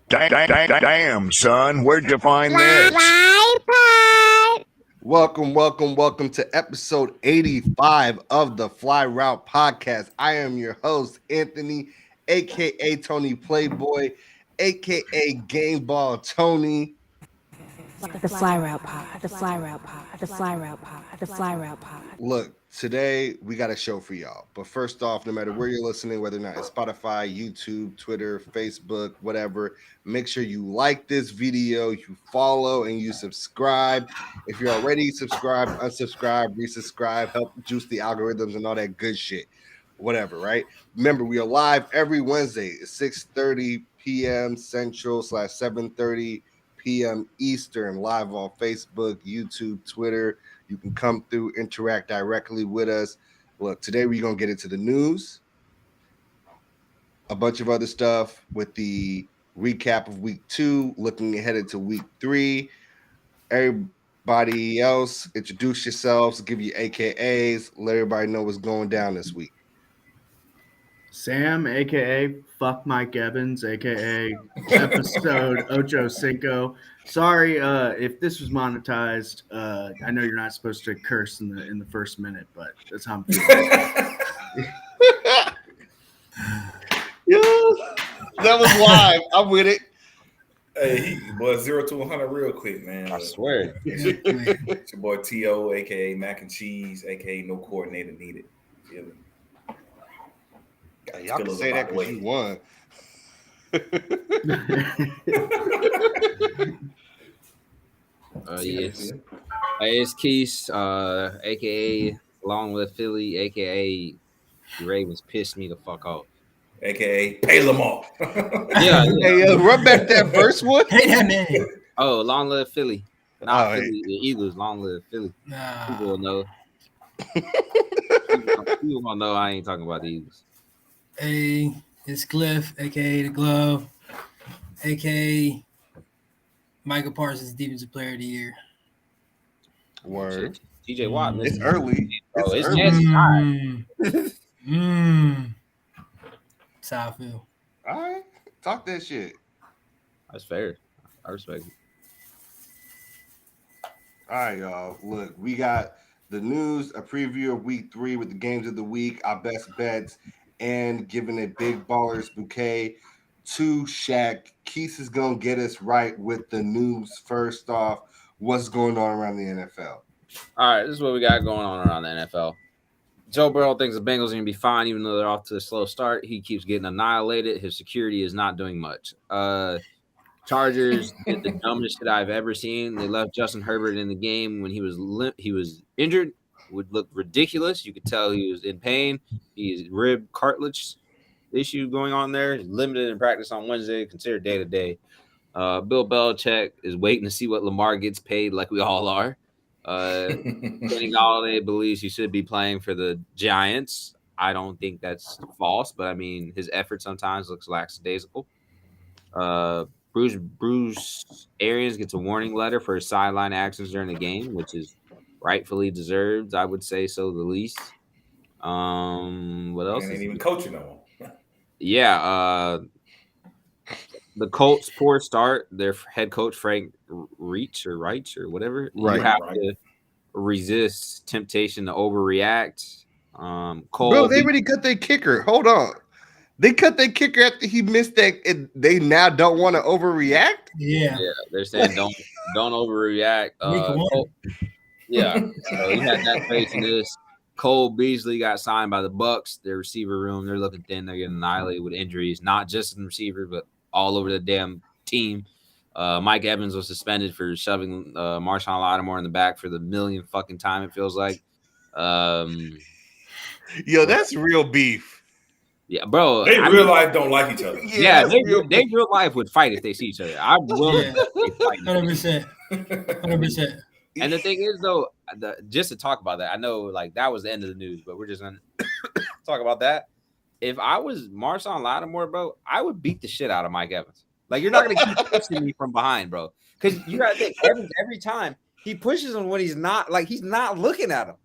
Damn, son, where'd you find this? Welcome to episode 85 of the Fly Route Podcast. I am your host, Anthony, aka Tony Playboy, aka Game Ball Tony. The Fly Route Pod, the Fly Route Pod, the Fly Route Pod, the Fly Route Pod. Look, today we got a show for y'all. But first off, no matter where you're listening, whether or not it's Spotify, YouTube, Twitter, Facebook, whatever, make sure you like this video, you follow, and you subscribe. If you're already subscribed, unsubscribe, resubscribe, help juice the algorithms and all that good shit. Whatever, right? Remember, we are live every Wednesday at 6:30 p.m. Central / 7:30 p.m. Eastern, live on Facebook, YouTube, Twitter. You can come through, interact directly with us. Look, today we're going to get into the news, a bunch of other stuff with the recap of week 2, looking ahead into week 3. Everybody else, introduce yourselves, give you AKAs, let everybody know what's going down this week. Sam, a.k.a. Fuck Mike Evans, a.k.a. episode Ocho Cinco. Sorry if this was monetized. I know you're not supposed to curse in the first minute, but that's how I'm feeling. Yeah, that was live. I'm with it. Hey, boy, 0 to 100 real quick, man. I swear. It's your boy T.O., a.k.a. Mac and Cheese, a.k.a. No Coordinator Needed. Feel me? Y'all can say that because you won. Yes. Hey, it's Keys, aka Long Live Philly, aka the Ravens pissed me the fuck off. A.k.a. Pay Lamar. Yeah. Hey, run back that first one. Hey, that man. Oh, Long Live Philly. Not Philly, hey. the Eagles. Long Live Philly. Nah. People will know. People will know I ain't talking about the Eagles. Hey, it's Cliff, aka the Glove, aka Michael Parsons, Defensive Player of the Year. Word. TJ Watt. It's early. Oh, it's early. nasty. That's how I feel. All right. Talk that shit. That's fair. I respect it. All right, y'all. Look, we got the news, a preview of week 3 with the games of the week, our best bets, and giving a big ballers bouquet to Shaq. Keith is going to get us right with the news. First off, what's going on around the NFL? All right, this is what we got going on around the NFL. Joe Burrow thinks the Bengals are going to be fine, even though they're off to a slow start. He keeps getting annihilated. His security is not doing much. Chargers did the dumbest shit I've ever seen. They left Justin Herbert in the game when he was injured. Would look ridiculous. You could tell he was in pain. He's rib cartilage issue going on there. He's limited in practice on Wednesday, considered day to day. Bill Belichick is waiting to see what Lamar gets paid, like we all are. Kenny Galladay believes he should be playing for the Giants. I don't think that's false, but I mean his effort sometimes looks lackadaisical. Bruce Arians gets a warning letter for his sideline actions during the game, which is rightfully deserved, I would say so the least. What else? Ain't even coaching no more. Yeah, the Colts' poor start. Their head coach Frank Reich or whatever. Right. You have to resist temptation to overreact. Cole, Bro, they already cut their kicker. Hold on. They cut their kicker after he missed that, and they now don't want to overreact? Yeah. they're saying don't overreact. Cole, yeah, so you had that face in this. Cole Beasley got signed by the Bucks. Their receiver room, they're looking thin. They're getting annihilated with injuries, not just in receiver, but all over the damn team. Mike Evans was suspended for shoving Marshawn Lattimore in the back for the millionth fucking time, it feels like. Yo, that's real beef. Yeah, bro. They real life don't like each other. Yeah, they real life would fight if they see each other. I'm willing to fight. 100%. 100%. And the thing is, though, just to talk about that, I know like that was the end of the news, but we're just gonna talk about that. If I was Marshawn Lattimore, bro, I would beat the shit out of Mike Evans. Like you're not gonna keep pushing me from behind, bro. Because you gotta think every time he pushes him when he's not looking at him.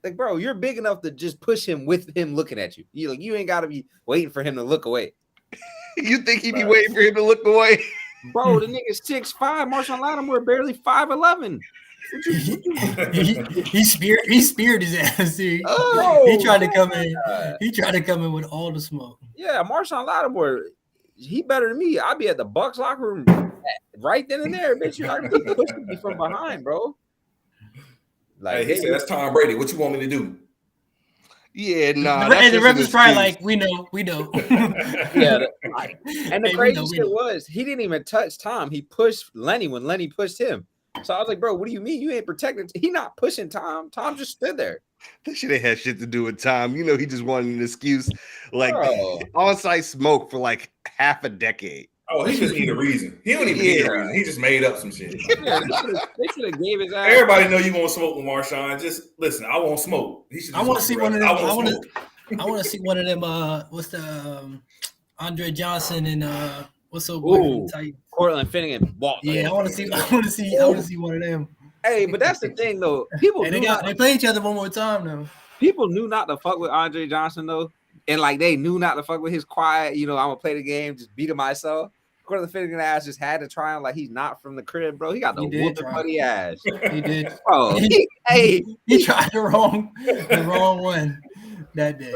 Like, bro, you're big enough to just push him with him looking at you. You ain't got to be waiting for him to look away. You think he'd be waiting for him to look away? Bro, the nigga's 6'5". Marshawn Lattimore barely 5'11". he speared his ass, dude. Oh, He tried to come in. He tried to come in with all the smoke. Yeah, Marshawn Lattimore, he better than me. I'd be at the Bucks locker room right then and there, bitch. You're like pushing me from behind, bro. Like, he said, that's Tom Brady. What you want me to do? Yeah, nah. And the ref is probably excuse. like, we know. Yeah, and the Hey, we crazy know, we shit know. was he didn't even touch Tom. He pushed Lenny when Lenny pushed him. So I was like, bro, what do you mean you ain't protecting? He not pushing Tom. Tom just stood there. That shit ain't had shit to do with Tom. You know, he just wanted an excuse, like Bro. on-site smoke for like half a decade. Oh, he just need a reason. He don't even need a reason. He just made up some shit. Yeah, they should have gave his ass. Everybody know you won't smoke with Marshawn. Just listen, I won't smoke. He should I want to see one of them. I want smoke. to see one of them. What's the Andre Johnson and what's the Ooh. type? Cortland Finnegan walked. Yeah, I want to see one of them. Hey, but that's the thing though. People Hey, knew they play each other one more time though. people knew not to fuck with Andre Johnson though, and like they knew not to fuck with his quiet. I'm gonna play the game, just beat him myself. Cortland Finnegan ass just had to try him like he's not from the crib, bro. He got the He did whooping try. buddy ass. He did. Oh, He tried the wrong one that day.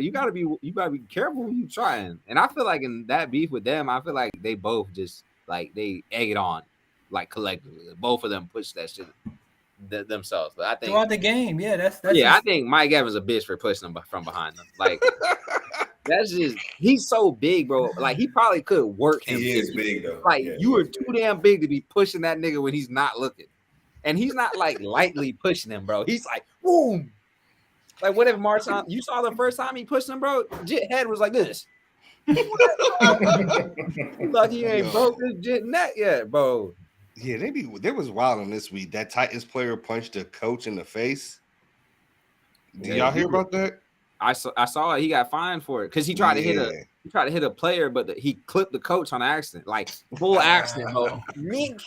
you gotta be careful when you trying. And I feel like in that beef with them, I feel like they both just like they egg it on, like collectively. Both of them push that shit themselves. But I think Throughout the game, yeah, that's I think Mike Evans a bitch for pushing them from behind them. Like that's just he's so big, bro. Like he probably could work him. He is big though. Like Yeah, you are too damn big to be pushing that nigga when he's not looking, and he's not like lightly pushing him, bro. He's like boom. Like what if Marshawn? You saw the first time he pushed him, bro. Jit head was like this. Like he ain't broke his Jit neck yet, bro. Yeah, they was wild on this week. That Titans player punched a coach in the face. Did y'all hear about that? I saw it. He got fined for it because he tried to hit a player, but he clipped the coach on accident, like full accident. Bro. Mink.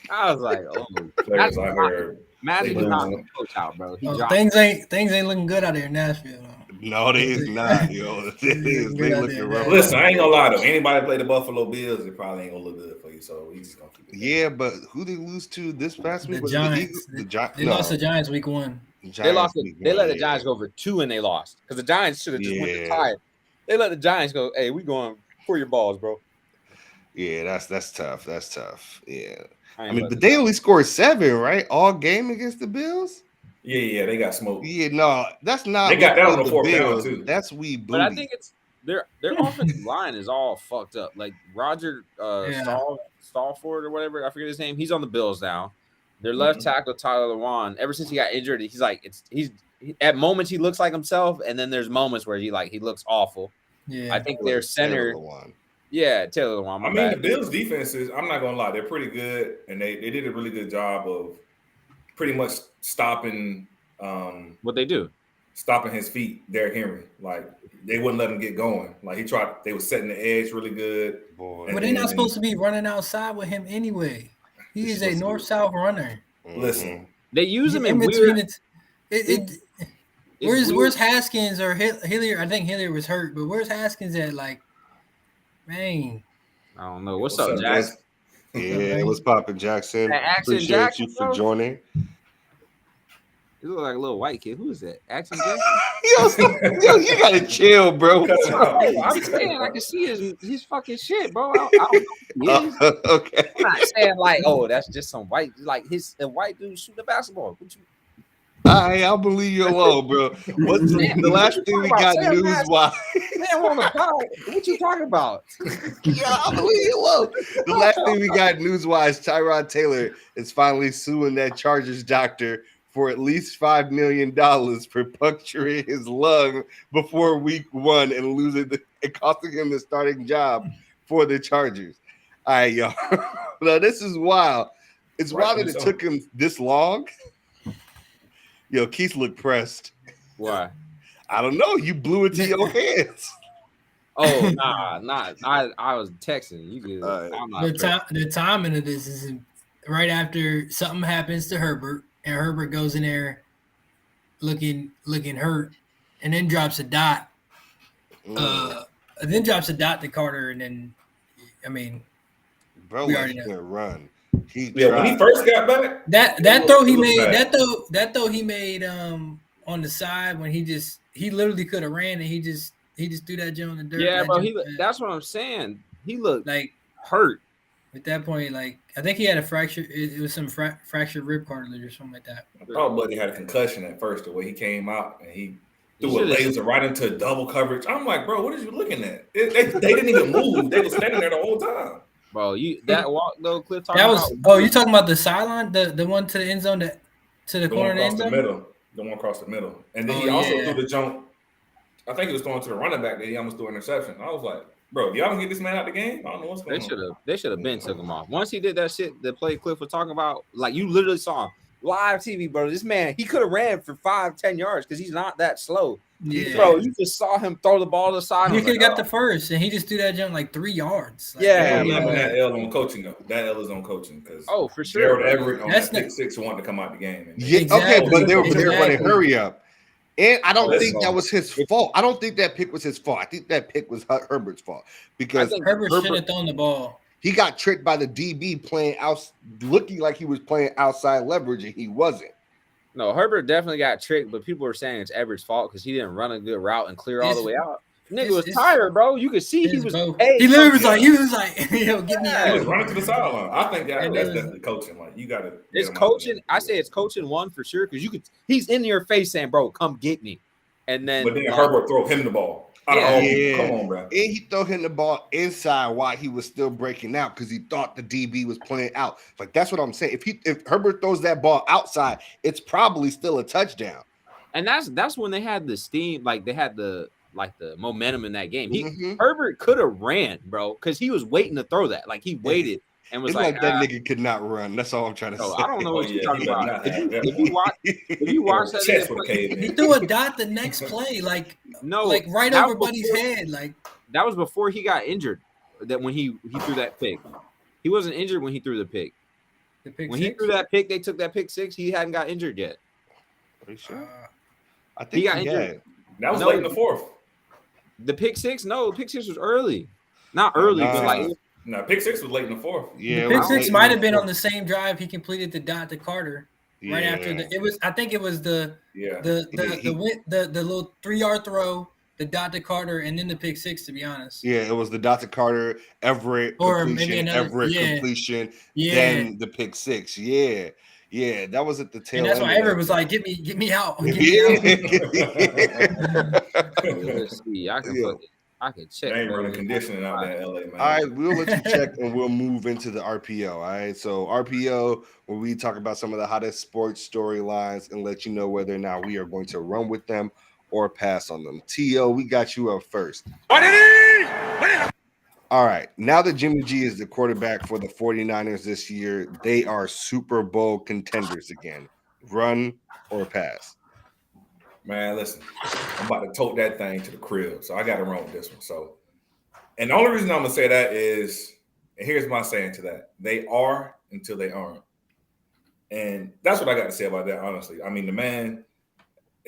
I was like, oh, players I heard. imagine They he knocked do. the coach out, bro. He Oh, dropped things ain't looking good out there in Nashville. Though. No, they is not, yo. They looking rough. Listen, I ain't gonna lie though. Anybody play the Buffalo Bills, it probably ain't gonna look good for you. So we just gonna keep it. Yeah, but who did they lose to this past week? The Was it Giants. The Giants. They lost the Giants week 1. They lost. They let the Giants go for 2 and they lost because the Giants should have just went to tie. They let the Giants go. Hey, we going for your balls, bro. Yeah, that's tough. That's tough. Yeah, I mean, but they only scored 7, right? All game against the Bills. Yeah, they got smoked. Yeah, no, that's not. They got that on the the fourth down, Bills. too. That's we booty. But I think it's their offensive line is all fucked up. Like Roger Stallford or whatever, I forget his name. He's on the Bills now. Their left tackle Tyler Lewan, ever since he got injured, he's like at moments he looks like himself, and then there's moments where he looks awful. Yeah, I think their center, Taylor Lewan. I mean, the Bills' defenses, I'm not gonna lie, they're pretty good, and they did a really good job of pretty much stopping what they do. Stopping his feet, Derrick Henry. Like they wouldn't let him get going. Like they were setting the edge really good. Boy. but they're not supposed to be running outside with him anyway. He is a north-south runner. Listen, They use him in between weird. Where's Haskins or Hilliard? I think Hilliard was hurt, but where's Haskins at? Like, man, I don't know. What's up, Jackson? Yeah, what's popping, Jackson? Hey, Axon Appreciate Jackson, you for bro. joining. You look like a little white kid. Who is that? Axon Jackson? yo, you gotta chill, bro. I'm saying I can see his fucking shit, bro. I don't know who he is. Okay. I'm not saying like, oh, that's just some white, like a white dude shooting a basketball. I'll believe you alone, bro. What's the last thing we got news wise? Man, what you talking about? Yeah, I'll believe you alone. The last thing we got news wise, Tyrod Taylor is finally suing that Chargers doctor for at least $5 million for puncturing his lung before week 1 and costing him the starting job for the Chargers. All right, y'all. Now, this is wild. It's wild that it took him this long. Yo, Keith looked pressed. Why? I don't know. You blew it to your hands. Oh, nah. I was texting. You good. I'm not the timing of this is right after something happens to Herbert, and Herbert goes in there looking hurt, and then drops a dot. then drops a dot to Carter, and then I mean Bro, we let already know. him run. He Yeah, when he tried. first got back, That it throw was- he it was made bad. that throw he made on the side when he literally could have ran and he just threw that joint on the dirt. Yeah, That bro. joint, That's what I'm saying. He looked like hurt. at that point, like I think he had a fracture. It was some fractured rib cartilage or something like that. I thought Buddy had a concussion at first, the way he came out and he He threw a should've- laser right into double coverage. I'm like, bro, what are you looking at? They didn't even move. They were standing there the whole time. Bro, that walk though, Cliff talking That was about. you talking about the sideline, the one to the end zone, to the The corner one of the across end the zone. middle. The one across the middle. And then he Oh, also yeah. threw the jump. I think he was throwing to the running back that he almost threw an interception. I was like, bro, y'all can get this man out the game? I don't know what's going on. They should have been took him off. Once he did that shit, the play Cliff was talking about, like you literally saw him live TV, bro. This man, he could have ran for 5-10 yards because he's not that slow. Yeah, Bro, you just saw him throw the ball to the side. he I could was have like, got the first, and he just threw that jump like 3 yards. Like, Yeah, I'm yeah. blaming that L on coaching though. That L is on coaching because Oh, for sure. Gerald Everett on That's that not- pick six wanted to come out the game. And Yeah, Exactly. okay, but they were running Exactly. hurry up. And I don't Oh, that's think that all. was his fault. I don't think that pick was his fault. I think that pick was Herbert's fault because I think Herbert should have thrown the ball. he got tricked by the DB playing out, looking like he was playing outside leverage, and he wasn't. No, Herbert definitely got tricked, but people were saying it's Everett's fault because he didn't run a good route and clear all the way out. Nigga was it's- tired, bro. You could see he It's was. both. Hey, He literally was yeah. like, yo, get me he out. was running to the sideline. I think It that's was- definitely coaching. Like you got to. It's coaching. I say it's coaching one for sure because you could. He's in your face saying, "Bro, come get me," and then. But then Herbert throw him the ball. Out of Yeah. all people. Yeah. Come on, bro. And he threw him the ball inside while he was still breaking out because he thought the DB was playing out. Like that's what I'm saying. If Herbert throws that ball outside, it's probably still a touchdown. And that's when they had the steam, like they had the momentum in that game. Mhm. Herbert could have ran, bro, because he was waiting to throw that. Like he waited and was It's like, like that nigga could not run. That's all I'm trying to bro, say. I don't know Oh, what you're yeah, talking he does about. not have that If you watch, if you watch that, Chest nigga would play- cave He in. threw a dot the next play, like no, right that over was Buddy's before- head. Like That was before he got injured. That when he threw that pick, he wasn't injured when he threw the pick. the pick When he six. threw that pick, they took that pick six. He hadn't got injured yet. Are you sure? Uh, I think He got he injured. had. That was No. late in the fourth. The pick six, no, pick six was early, not early, but Nah. like No, pick six was late in the fourth. Yeah, the it pick was six late in might the have been fourth. on the same drive he completed the dot to Carter right after Yeah. it was. I think it was the Yeah. the little 3-yard throw, the dot to Carter, and then the pick six. To be honest, Yeah, it was the Dr. Carter Everett Or maybe completion, another- Everett yeah. completion, yeah. then the pick six. Yeah, that was at the tail And that's end. why of Everett that. was like, "Get me out, get me out." let's see, I can check. They ain't bro. running conditioning out there in LA, man. All right, we'll let you check and we'll move into the RPO. All right, so RPO, where we talk about some of the hottest sports storylines and let you know whether or not we are going to run with them or pass on them. T.O., we got you up first. All right, now that Jimmy G is the quarterback for the 49ers this year, they are Super Bowl contenders again. Run or pass? Man, listen, I'm about to tote that thing to the crib, so I got to run with this one. So, and the only reason I'm gonna say that is, and here's my saying to that: they are until they aren't, and that's what I got to say about that. Honestly, I mean, the man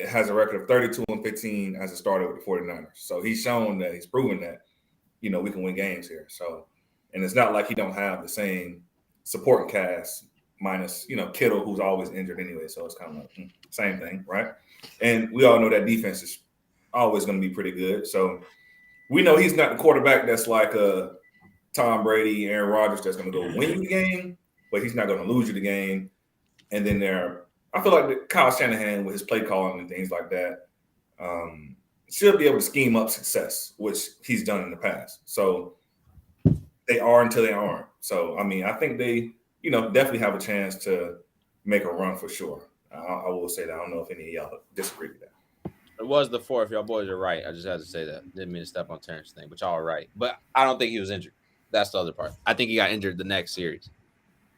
has a record of 32-15 as a starter with the 49ers, so he's shown that he's proven that we can win games here. So, and it's not like he don't have the same supporting cast minus Kittle, who's always injured anyway. So it's kind of like same thing, right? And we all know that defense is always going to be pretty good. So we know he's not the quarterback that's like a Tom Brady, Aaron Rodgers that's going to go win you the game, but he's not going to lose you the game. And then I feel like Kyle Shanahan with his play calling and things like that should be able to scheme up success, which he's done in the past. So they are until they aren't. So, I mean, I think they, definitely have a chance to make a run for sure. I will say that. I don't know if any of y'all disagree with that. It was the fourth. Y'all boys are right. I just had to say that. Didn't mean to step on Terrence's thing, but y'all are right. But I don't think he was injured. That's the other part. I think he got injured the next series.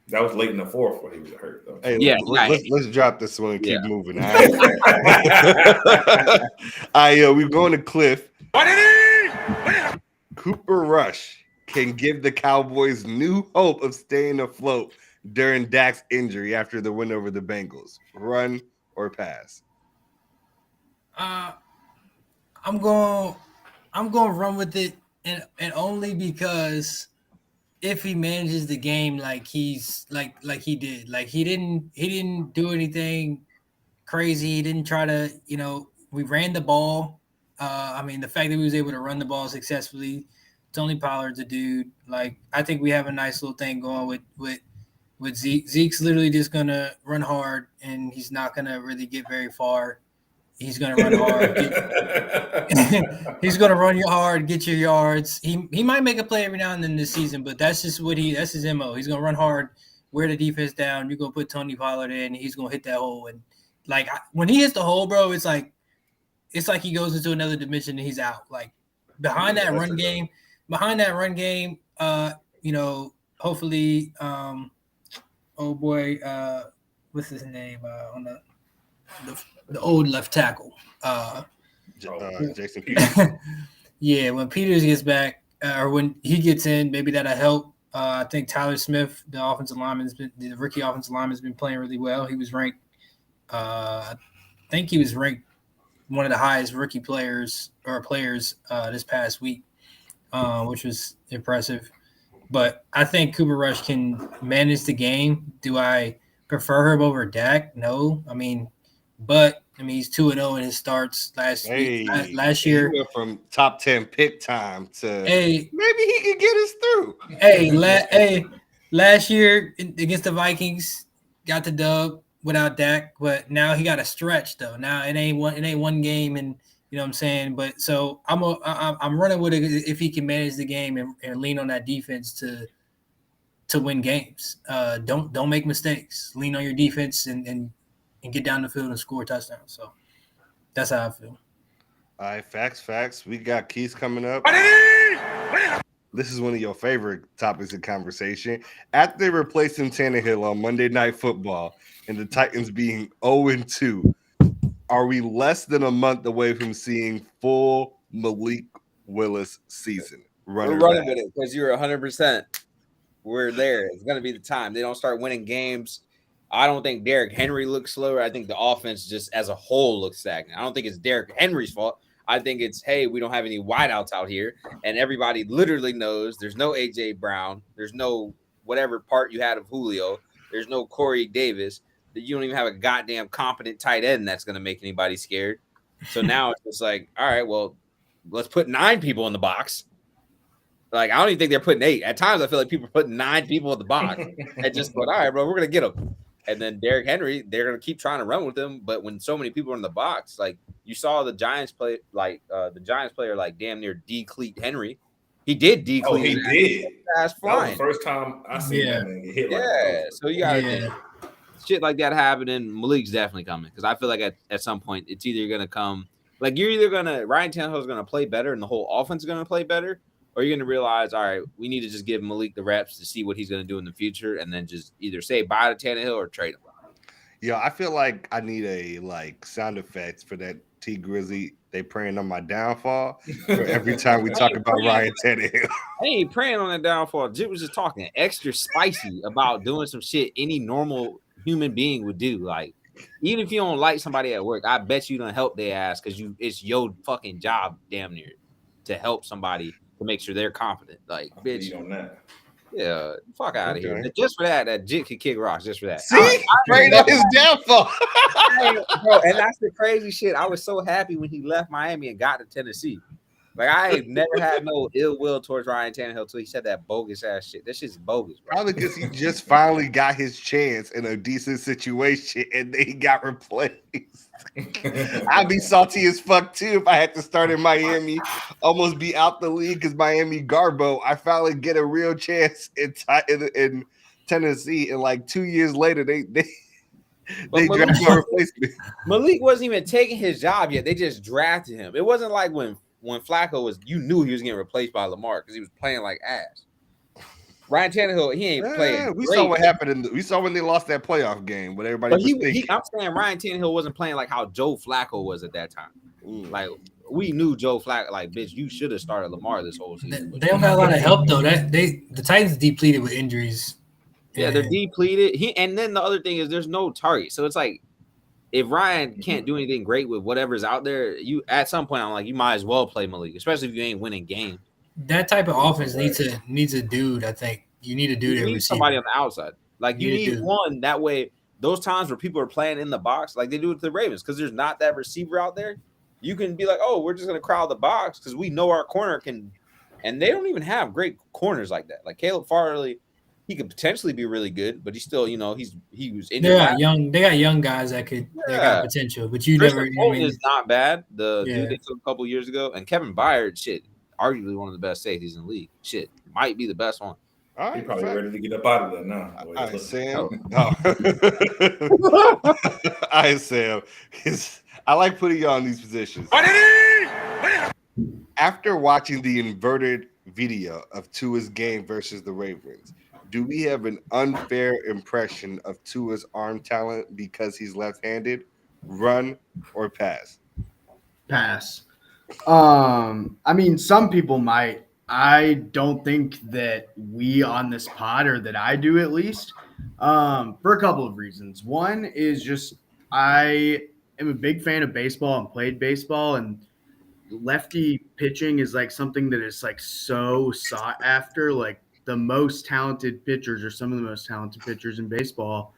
That was late in the fourth when he was hurt, though. Hey, Yeah, let's drop this one and keep Yeah. moving. All right, we're going to Cliff. Cooper Rush can give the Cowboys new hope of staying afloat during Dak's injury after the win over the Bengals. Run or pass? I'm going to run with it and only because if he manages the game like he's like he did, like he didn't do anything crazy. He didn't try to, we ran the ball. I mean, the fact that we was able to run the ball successfully, Tony Pollard's a dude. Like, I think we have a nice little thing going with Zeke. Zeke's literally just gonna run hard, and he's not gonna really get very far. He's gonna run hard. He's gonna run you hard, get your yards. He might make a play every now and then this season, but that's just that's his MO. He's gonna run hard, wear the defense down. You're gonna put Tony Pollard in, and he's gonna hit that hole. And like when he hits the hole, bro, it's like he goes into another dimension and he's out. Like behind that run game, hopefully, what's his name on the old left tackle, Jason Peters. Yeah, when Peters gets back or when he gets in, maybe that'll help. I think Tyler Smith, the rookie offensive lineman, has been playing really well. He was ranked, I think he was ranked one of the highest rookie players this past week, which was impressive. But I think Cooper Rush can manage the game. Do I prefer him over Dak? No. I mean, he's 2-0 in his starts last year. He went from top 10 pick time to maybe he can get us through. Last year against the Vikings, got the dub without Dak, but now he got a stretch though. Now it ain't one game, and you know what I'm saying. But so I'm running with it if he can manage the game and lean on that defense to win games. Don't make mistakes. Lean on your defense and get down the field and score touchdowns. So that's how I feel. All right, facts. We got Keith coming up. This is one of your favorite topics of conversation. After replacing Tannehill on Monday Night Football and the Titans being 0-2, are we less than a month away from seeing full Malik Willis season? We're running with it because you're 100%. We're there. It's going to be the time. They don't start winning games. I don't think Derrick Henry looks slower. I think the offense just as a whole looks stagnant. I don't think it's Derrick Henry's fault. I think it's, hey, we don't have any wideouts out here. And everybody literally knows there's no A.J. Brown. There's no whatever part you had of Julio. There's no Corey Davis. You don't even have a goddamn competent tight end that's going to make anybody scared. So now it's just like, all right, well, let's put 9 people in the box. Like, I don't even think they're putting 8. At times, I feel like people are putting 9 people in the box and just going, all right, bro, we're going to get them. And then Derrick Henry, they're going to keep trying to run with him. But when so many people are in the box, like you saw the Giants play, like the Giants player, like damn near decleat Henry. He did decleat. Oh, he did. That's fine. That was the first time I seen that man get hit like that. So you got to shit like that happening. Malik's definitely coming because I feel like at some point it's either going to come, like you're either going to, Ryan Tannehill is going to play better and the whole offense is going to play better, or you're going to realize, all right, we need to just give Malik the reps to see what he's going to do in the future and then just either say bye to Tannehill or trade him. Yeah, I feel like I need a sound effects for that T Grizzly. They praying on my downfall for every time we talk about Ryan Tannehill. I ain't praying on that downfall. Jit was just talking extra spicy about doing some shit any normal human being would do. Like, even if you don't like somebody at work, I bet you don't help their ass because it's your fucking job, damn near, to help somebody to make sure they're confident. Like, bitch, on that. Yeah, fuck out of here. Just for that Jit could kick rocks. Just for that. See, right on his downfall. Bro, and that's the crazy shit. I was so happy when he left Miami and got to Tennessee. Like, I ain't never had no ill will towards Ryan Tannehill until he said that bogus ass shit. That shit's bogus, bro. Probably because he just finally got his chance in a decent situation and then he got replaced. I'd be salty as fuck too if I had to start in Miami, almost be out the league because Miami Garbo. I finally get a real chance in Tennessee, and like 2 years later, they drafted my replacement. Malik wasn't even taking his job yet. They just drafted him. It wasn't like when Flacco was, you knew he was getting replaced by Lamar because he was playing like ass. Ryan Tannehill, he ain't playing. We saw what happened. We saw when they lost that playoff game. But everybody was thinking. I'm saying Ryan Tannehill wasn't playing like how Joe Flacco was at that time. Like, we knew Joe Flacco. Like, bitch, you should have started Lamar this whole season. They don't got a lot of help though. The Titans depleted with injuries. Yeah, they're depleted. And then the other thing is there's no target. So it's like, if Ryan can't do anything great with whatever's out there, you at some point I'm like, you might as well play Malik, especially if you ain't winning games. that type of offense needs a dude. I think you need a dude You at need receiver. somebody on the outside. Like you You need do. one that way. Those times where people are playing in the box, like they do with the Ravens, because there's not that receiver out there. You can be like, oh, we're just gonna crowd the box because we know our corner can, and they don't even have great corners like that. Like Caleb Farley, he could potentially be really good, but he's still, he was injured. They got young guys that got potential, but you Christian never. Fulton is not bad. The Yeah. dude they took a couple years ago, and Kevin Byard, shit, arguably one of the best safeties in the league. Shit, might be the best one. All He right, probably fact. ready to get up out of there now. All right, Sam. Oh. No. All right, Sam. I like putting you on these positions. After watching the inverted video of Tua's game versus the Ravens, do we have an unfair impression of Tua's arm talent because he's left-handed? Run or pass? Pass. I mean, some people might. I don't think that we on this pod, or that I do at least, for a couple of reasons. One is just I am a big fan of baseball and played baseball, and lefty pitching is like something that is like so sought after. Like the most talented pitchers, or some of the most talented pitchers in baseball,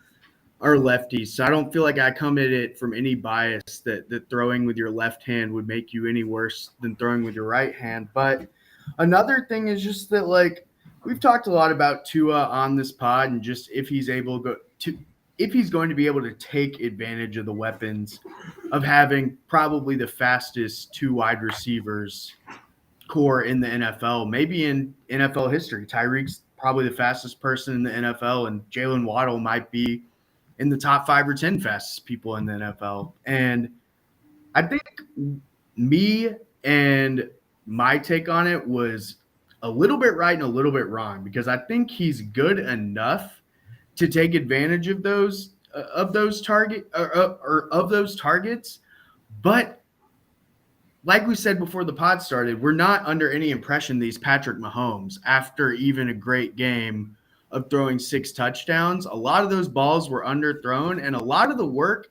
are lefties. So I don't feel like I come at it from any bias that throwing with your left hand would make you any worse than throwing with your right hand. But another thing is just that, like, we've talked a lot about Tua on this pod, and just if he's going to be able to take advantage of the weapons of having probably the fastest two wide receivers core in the NFL, maybe in NFL history. Tyreek's probably the fastest person in the NFL, and Jalen Waddle might be in the top 5 or 10 fastest people in the NFL. And I think me and my take on it was a little bit right and a little bit wrong, because I think he's good enough to take advantage of those targets. But like we said before the pod started, we're not under any impression these Patrick Mahomes, after even a great game of throwing 6 touchdowns, a lot of those balls were underthrown, and a lot of the work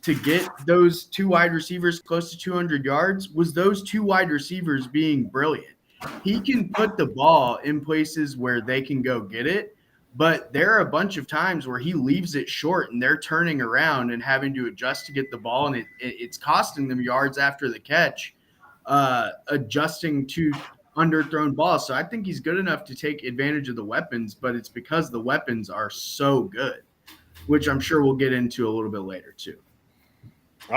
to get those 2 wide receivers close to 200 yards was those 2 wide receivers being brilliant. He can put the ball in places where they can go get it, but there are a bunch of times where he leaves it short and they're turning around and having to adjust to get the ball, and it's costing them yards after the catch, adjusting to underthrown balls. So I think he's good enough to take advantage of the weapons, but it's because the weapons are so good, which I'm sure we'll get into a little bit later too.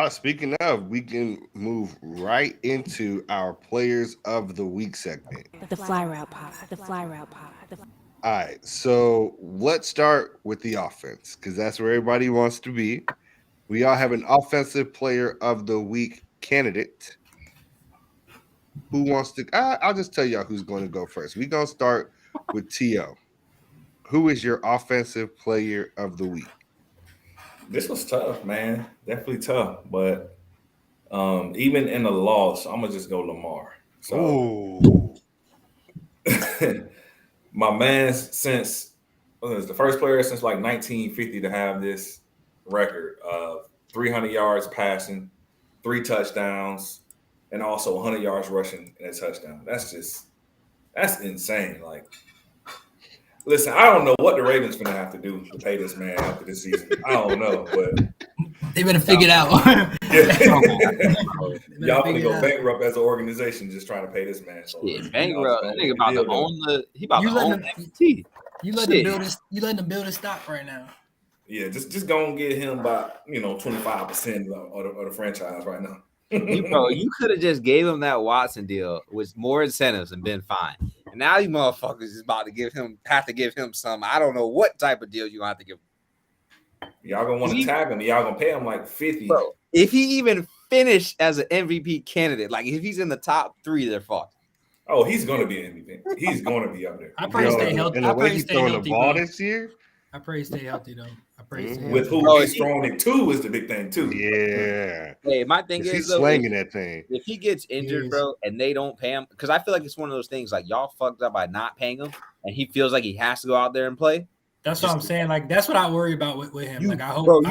Speaking of, we can move right into our Players of the Week segment. The Fly Route Pod. The Fly Route Pod. All right, so let's start with the offense, because that's where everybody wants to be. We all have an Offensive Player of the Week candidate. Who wants to? I'll just tell y'all who's going to go first. We're going to start with T.O. Who is your Offensive Player of the Week? This was tough, man. Definitely tough. But even in the loss, I'm going to just go Lamar. So, my man, since was the first player since like 1950 to have this record of 300 yards passing, 3 touchdowns, and also 100 yards rushing and a touchdown. That's insane. Like, listen, I don't know what the Ravens gonna have to do to pay this man after this season. I don't know, but they better figure it out. Y'all gonna go bankrupt as an organization just trying to pay this man. So, yeah, bankrupt. That nigga about to own he about to own NFT. You letting them build his stock right now. Yeah, just go and get him by 25% of the franchise right now. You could have just gave him that Watson deal with more incentives and been fine. And now you motherfuckers is about to have to give him some. I don't know what type of deal you have to give him. Y'all gonna want to tag him. Y'all gonna pay him like 50. Bro, if he even finished as an MVP candidate, like if he's in the top 3, they're fucked. Oh, he's gonna be an MVP. He's gonna be up there. I pray he stay healthy. And the way he's throwing the ball this year. I pray he stay healthy though. I pray he stay with healthy. who he's throwing it to is the big thing too. Yeah. Hey, my thing is he's though, slanging that thing. If he gets injured, bro, and they don't pay him, because I feel like it's one of those things like y'all fucked up by not paying him, and he feels like he has to go out there and play. That's what I'm saying. Like that's what I worry about with him. Like I hope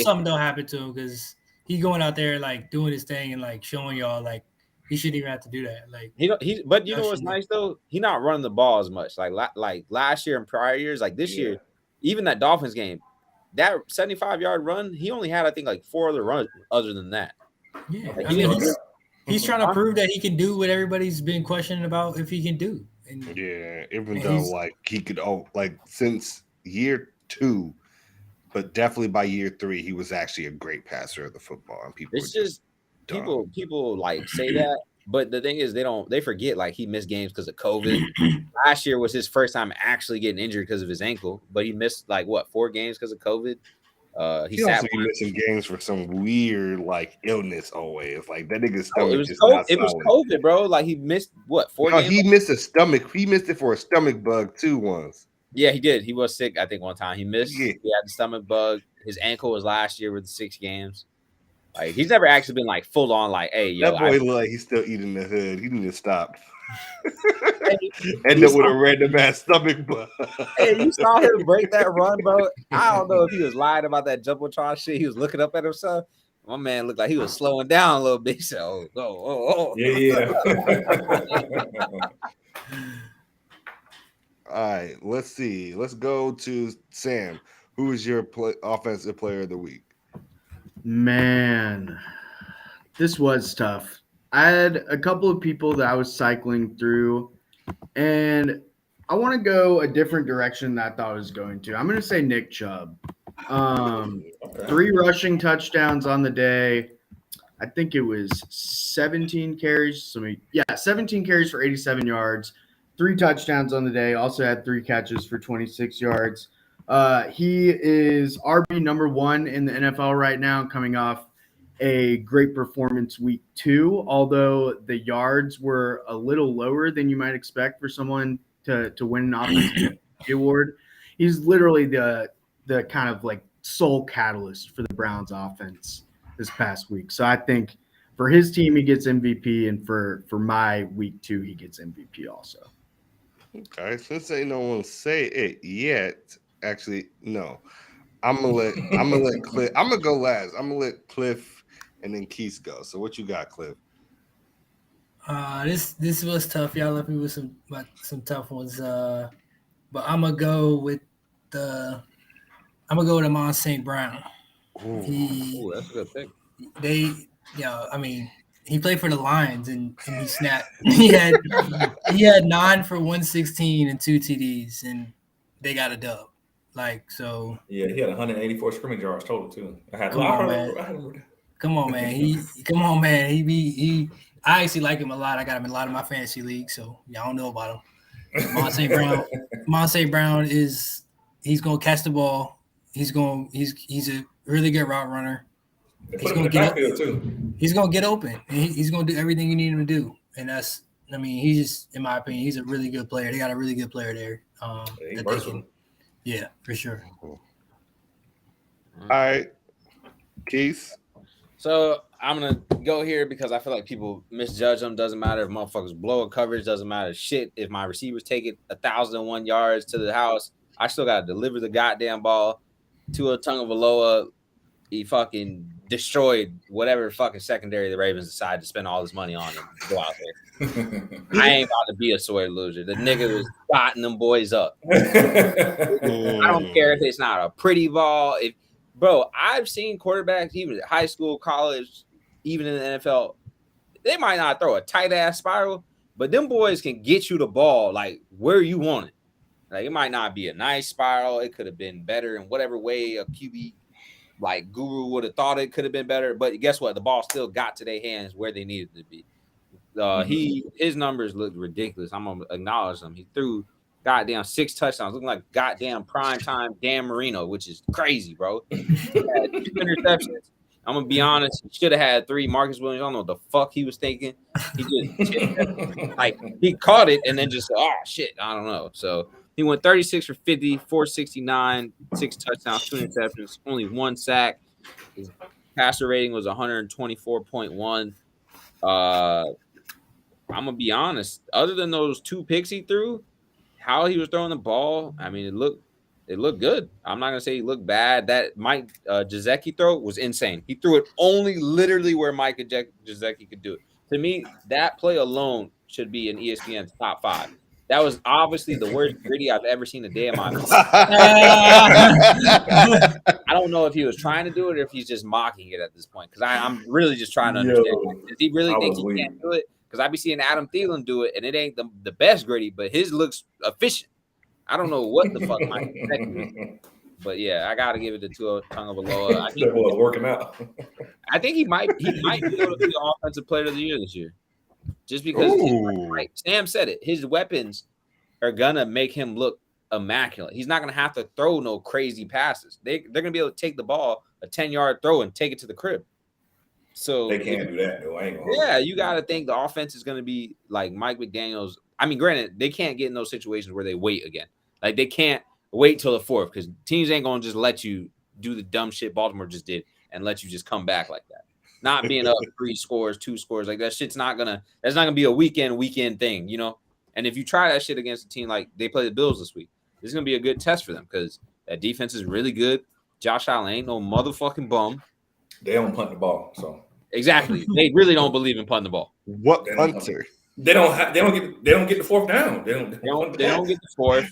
something don't happen to him, because he's going out there like doing his thing and like showing y'all like He shouldn't even have to do that. Like But you know what's Josh, nice though? He not running the ball as much. Like last year and prior years, like this year, even that Dolphins game, that 75-yard run, he only had I think like 4 other runs other than that. yeah, Like, I mean he's trying to prove that he can do what everybody's been questioning about if he can do. And Yeah, even though like he could like since year 2, but definitely by year 3, he was actually a great passer of the football. And people It's just people like say that, but the thing is they forget like he missed games because of COVID. Last year was his first time actually getting injured because of his ankle, but he missed like 4 games because of COVID. He also be missing games for some weird like illness always. Like that nigga's stomach it was is COVID, not it was solid. COVID, bro. Like he missed 4 No, games. he missed a stomach. He missed it for a stomach bug too once. Yeah, he did. He was sick, I think, one time. He missed. Yeah. He had the stomach bug. His ankle was last year with the 6 games. Like he's never actually been like full on like, hey, yo. That boy look like he's still eating the hood. He need to stop. End up with a random ass stomach bug. Hey, you saw him break that run, bro. I don't know if he was lying about that jumbotron shit. He was looking up at himself. My man looked like he was slowing down a little bit. So, Yeah. All right, let's see. Let's go to Sam. Who is your offensive player of the week? Man, this was tough. I had a couple of people that I was cycling through, and I want to go a different direction than I thought I was going to. I'm going to say Nick Chubb. 3 rushing touchdowns on the day. I think it was 17 carries. 17 carries for 87 yards. 3 touchdowns on the day. Also had 3 catches for 26 yards. He is RB number 1 in the NFL right now, coming off a great performance week 2, although the yards were a little lower than you might expect for someone to win an offensive award. He's literally the kind of like sole catalyst for the Browns offense this past week. So I think for his team, he gets MVP, and for my week 2, he gets MVP also. Okay, since ain't no one say it yet, actually, no. I'm gonna let Cliff. I'm gonna go last. I'm gonna let Cliff and then Keith go. So what you got, Cliff? This was tough. Y'all left me with some tough ones. But I'm gonna go with Amon St. Brown. Ooh, that's a good pick. I mean, he played for the Lions and he snapped. He had 9 for 116 and 2 TDs, and they got a dub. Like so. Yeah, he had 184 scrimmage yards total too. Come on, man. He. I actually like him a lot. I got him in a lot of my fantasy leagues, so y'all don't know about him. Amon St. Brown he's gonna catch the ball. He's a really good route runner. He's gonna get open. He's gonna do everything you need him to do. And he's just, in my opinion, he's a really good player. They got a really good player there. Yeah, for sure. All right, Keith. So I'm gonna go here because I feel like people misjudge them. Doesn't matter if motherfuckers blow a coverage. Doesn't matter shit if my receivers take it 1,001 yards to the house. I still gotta deliver the goddamn ball to a Tagovailoa. He fucking destroyed whatever fucking secondary the Ravens decided to spend all this money on and go out there. I ain't about to be a sore loser. The nigga was dotting them boys up. I don't care if it's not a pretty ball. Bro, I've seen quarterbacks, even at high school, college, even in the NFL, they might not throw a tight ass spiral, but them boys can get you the ball like where you want it. Like it might not be a nice spiral. It could have been better in whatever way a QB like guru would have thought it could have been better. But guess what? The ball still got to their hands where they needed to be. His numbers look ridiculous. I'm gonna acknowledge them. He threw goddamn 6 touchdowns, looking like goddamn prime time Dan Marino, which is crazy, bro. He had 2 interceptions. I'm gonna be honest. He should have had 3. Marcus Williams, I don't know what the fuck he was thinking. He just like he caught it and then just shit. I don't know. So he went 36 for 50, 469, 6 touchdowns, 2 interceptions, only 1 sack. His passer rating was 124.1. I'm gonna be honest. Other than those 2 picks he threw, how he was throwing the ball, I mean, it looked It looked good. I'm not gonna say he looked bad. That Mike Gesicki throw was insane. He threw it only literally where Mike Gesicki could do it. To me, that play alone should be in ESPN's top 5. That was obviously the worst gritty I've ever seen a day in my life. I don't know if he was trying to do it or if he's just mocking it at this point. Because I'm really just trying to understand. Does he really think he can't do it? Because I be seeing Adam Thielen do it, and it ain't the best gritty, but his looks efficient. I don't know what the fuck Mike Gesicki is. But yeah, I gotta give it to Tua Tagovailoa. I think was working out. I think he might be able to be the offensive player of the year this year. Just because like Sam said it, his weapons are gonna make him look immaculate. He's not gonna have to throw no crazy passes. They're gonna be able to take the ball, a 10-yard throw, and take it to the crib. So they can't do that though. I ain't gonna yeah, you gotta think the offense is gonna be like Mike McDaniels. I mean, granted, they can't get in those situations where they wait again. Like they can't wait till the 4th because teams ain't gonna just let you do the dumb shit Baltimore just did and let you just come back like that. Not being up 3 scores, 2 scores, like that's not gonna be a weekend thing, you know. And if you try that shit against a team like they play the Bills this week, this is gonna be a good test for them because that defense is really good. Josh Allen ain't no motherfucking bum. They don't punt the ball, so exactly. They really don't believe in punting the ball. What punter? They don't get the 4th down. They don't get the 4th.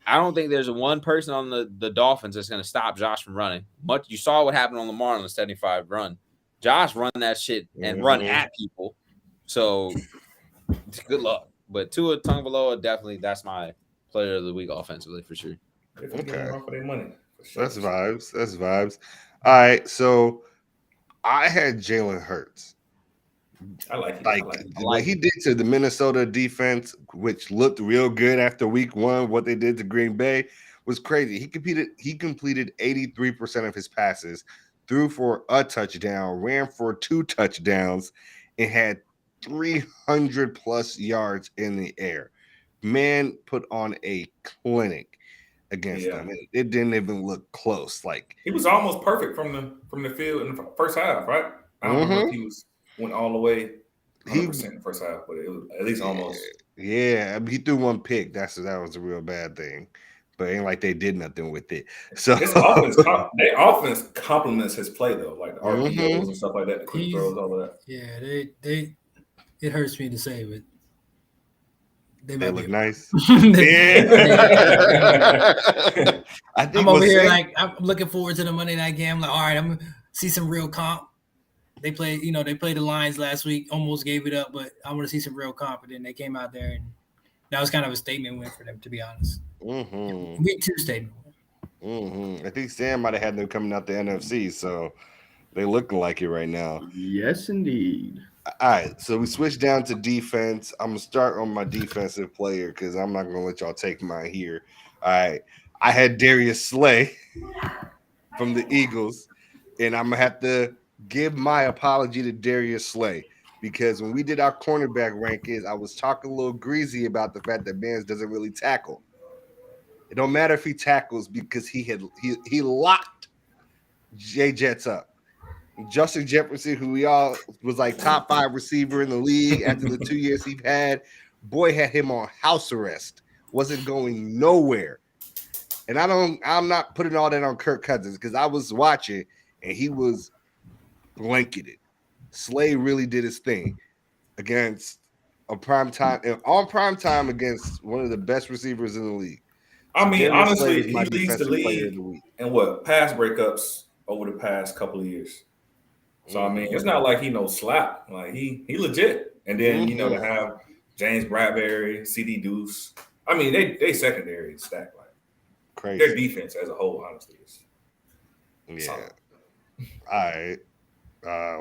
I don't think there's one person on the Dolphins that's going to stop Josh from running. But you saw what happened on Lamar on the 75 run. Josh run that shit and run at people. So good luck. But Tua Tagovailoa, definitely that's my player of the week offensively for sure. Okay. For their money. For sure. That's vibes. All right, so I had Jalen Hurts. I like it. What he did to the Minnesota defense, which looked real good after week 1, what they did to Green Bay was crazy. He completed 83% of his passes, threw for a touchdown, ran for 2 touchdowns, and had 300 plus yards in the air. Man put on a clinic against them. It didn't even look close. Like he was almost perfect from the field in the first half, right? I don't know if he went all the way 100% in the first half, but it was at least almost. Yeah, I mean, he threw 1 pick. That was a real bad thing. But it ain't like they did nothing with it. So their offense complements his play though, like the RPOs and stuff like that, the quick throws, all of that. Yeah, they it hurts me to say, but they look nice. I think I'm over here like I'm looking forward to the Monday night game. I'm like, all right, I'm gonna see some real comp. They played the Lions last week, almost gave it up, but I want to see some real comp. And then they came out there, and that was kind of a statement win for them, to be honest. Week 2 statement win. I think Sam might have had them coming out the NFC, so they looking like it right now. Yes, indeed. All right, so we switch down to defense. I'm gonna start on my defensive player because I'm not gonna let y'all take mine here. All right, I had Darius Slay from the Eagles, and I'm gonna have to give my apology to Darius Slay because when we did our cornerback rankings, I was talking a little greasy about the fact that Mans doesn't really tackle. It don't matter if he tackles because he locked Jay Jets up. Justin Jefferson, who we all was like top 5 receiver in the league after the 2 years he had, boy had him on house arrest, wasn't going nowhere. And I'm not putting all that on Kirk Cousins because I was watching and he was blanketed. Slay really did his thing against on prime time against one of the best receivers in the league. I mean, honestly, he leads the league in pass breakups over the past couple of years. So I mean, it's not like he no slap. Like he legit. And then to have James Bradbury, CD Deuce. I mean, they secondary stacked like crazy. Their defense as a whole, honestly, is solid. All right.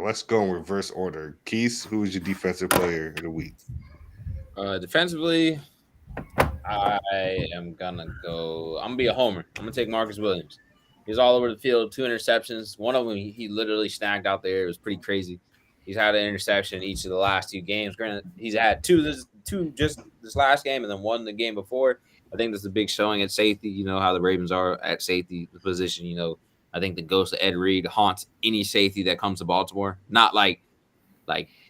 Let's go in reverse order. Keith, who is your defensive player of the week? Defensively, I'm gonna be a homer. I'm gonna take Marcus Williams. He's all over the field, 2 interceptions. One of them he literally snagged out there. It was pretty crazy. He's had an interception each of the last 2 games. Granted, he's had two just this last game and then 1 the game before. I think that's a big showing at safety. You know how the Ravens are at safety position. I think the ghost of Ed Reed haunts any safety that comes to Baltimore. Not like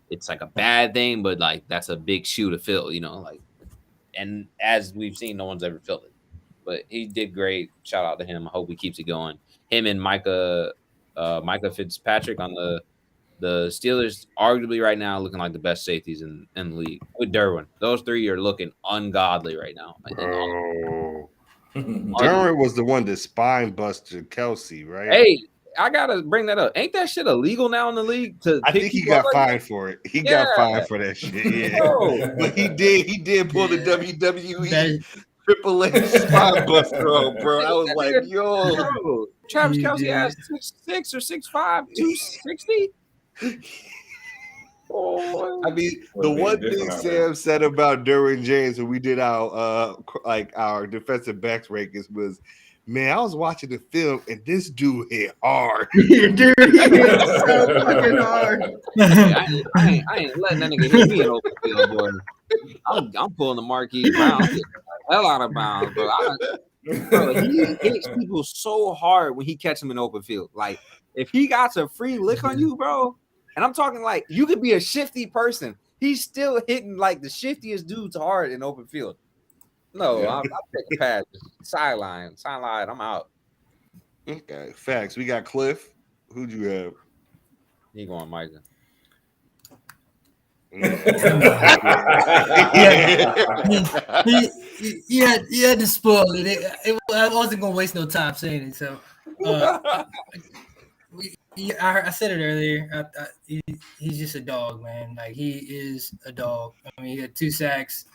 it's like a bad thing, but like that's a big shoe to fill, and as we've seen, no one's ever filled it. but he did great. Shout out to him. I hope he keeps it going. Him and Micah Fitzpatrick on the Steelers, arguably right now looking like the best safeties in the league. With Derwin, those three are looking ungodly right now. Bro. Derwin was the one that spine busted Kelsey, right? Hey, I gotta bring that up. Ain't that shit illegal now in the league? I think he got fined for it. He got fined for that shit. Yeah, but he did pull the WWE Triple H spine buster on, bro. I was like, yo, bro, Travis Kelsey has 6'6" or 6'5", 260. Oh, I mean, the one thing Sam said about Derwin James when we did our defensive backs rankings was, man, I was watching the film and this dude hit hard. Dude, he hit so fucking hard. I ain't letting that nigga hit me in open field, boy. I'm pulling the Marquise Brown. I'm getting the hell out of bounds, bro. He hits people so hard when he catch him in open field. Like, if he got a free lick on you, bro, and I'm talking like you could be a shifty person, he's still hitting like the shiftiest dudes hard in open field. No, I'll take a pass. Sideline, I'm out. Okay, facts. We got Cliff. Who'd you have? He going Micah. He had to spoil it. I wasn't gonna waste no time saying it. So I said it earlier. He's just a dog, man. Like, he is a dog. I mean, he had 2 sacks.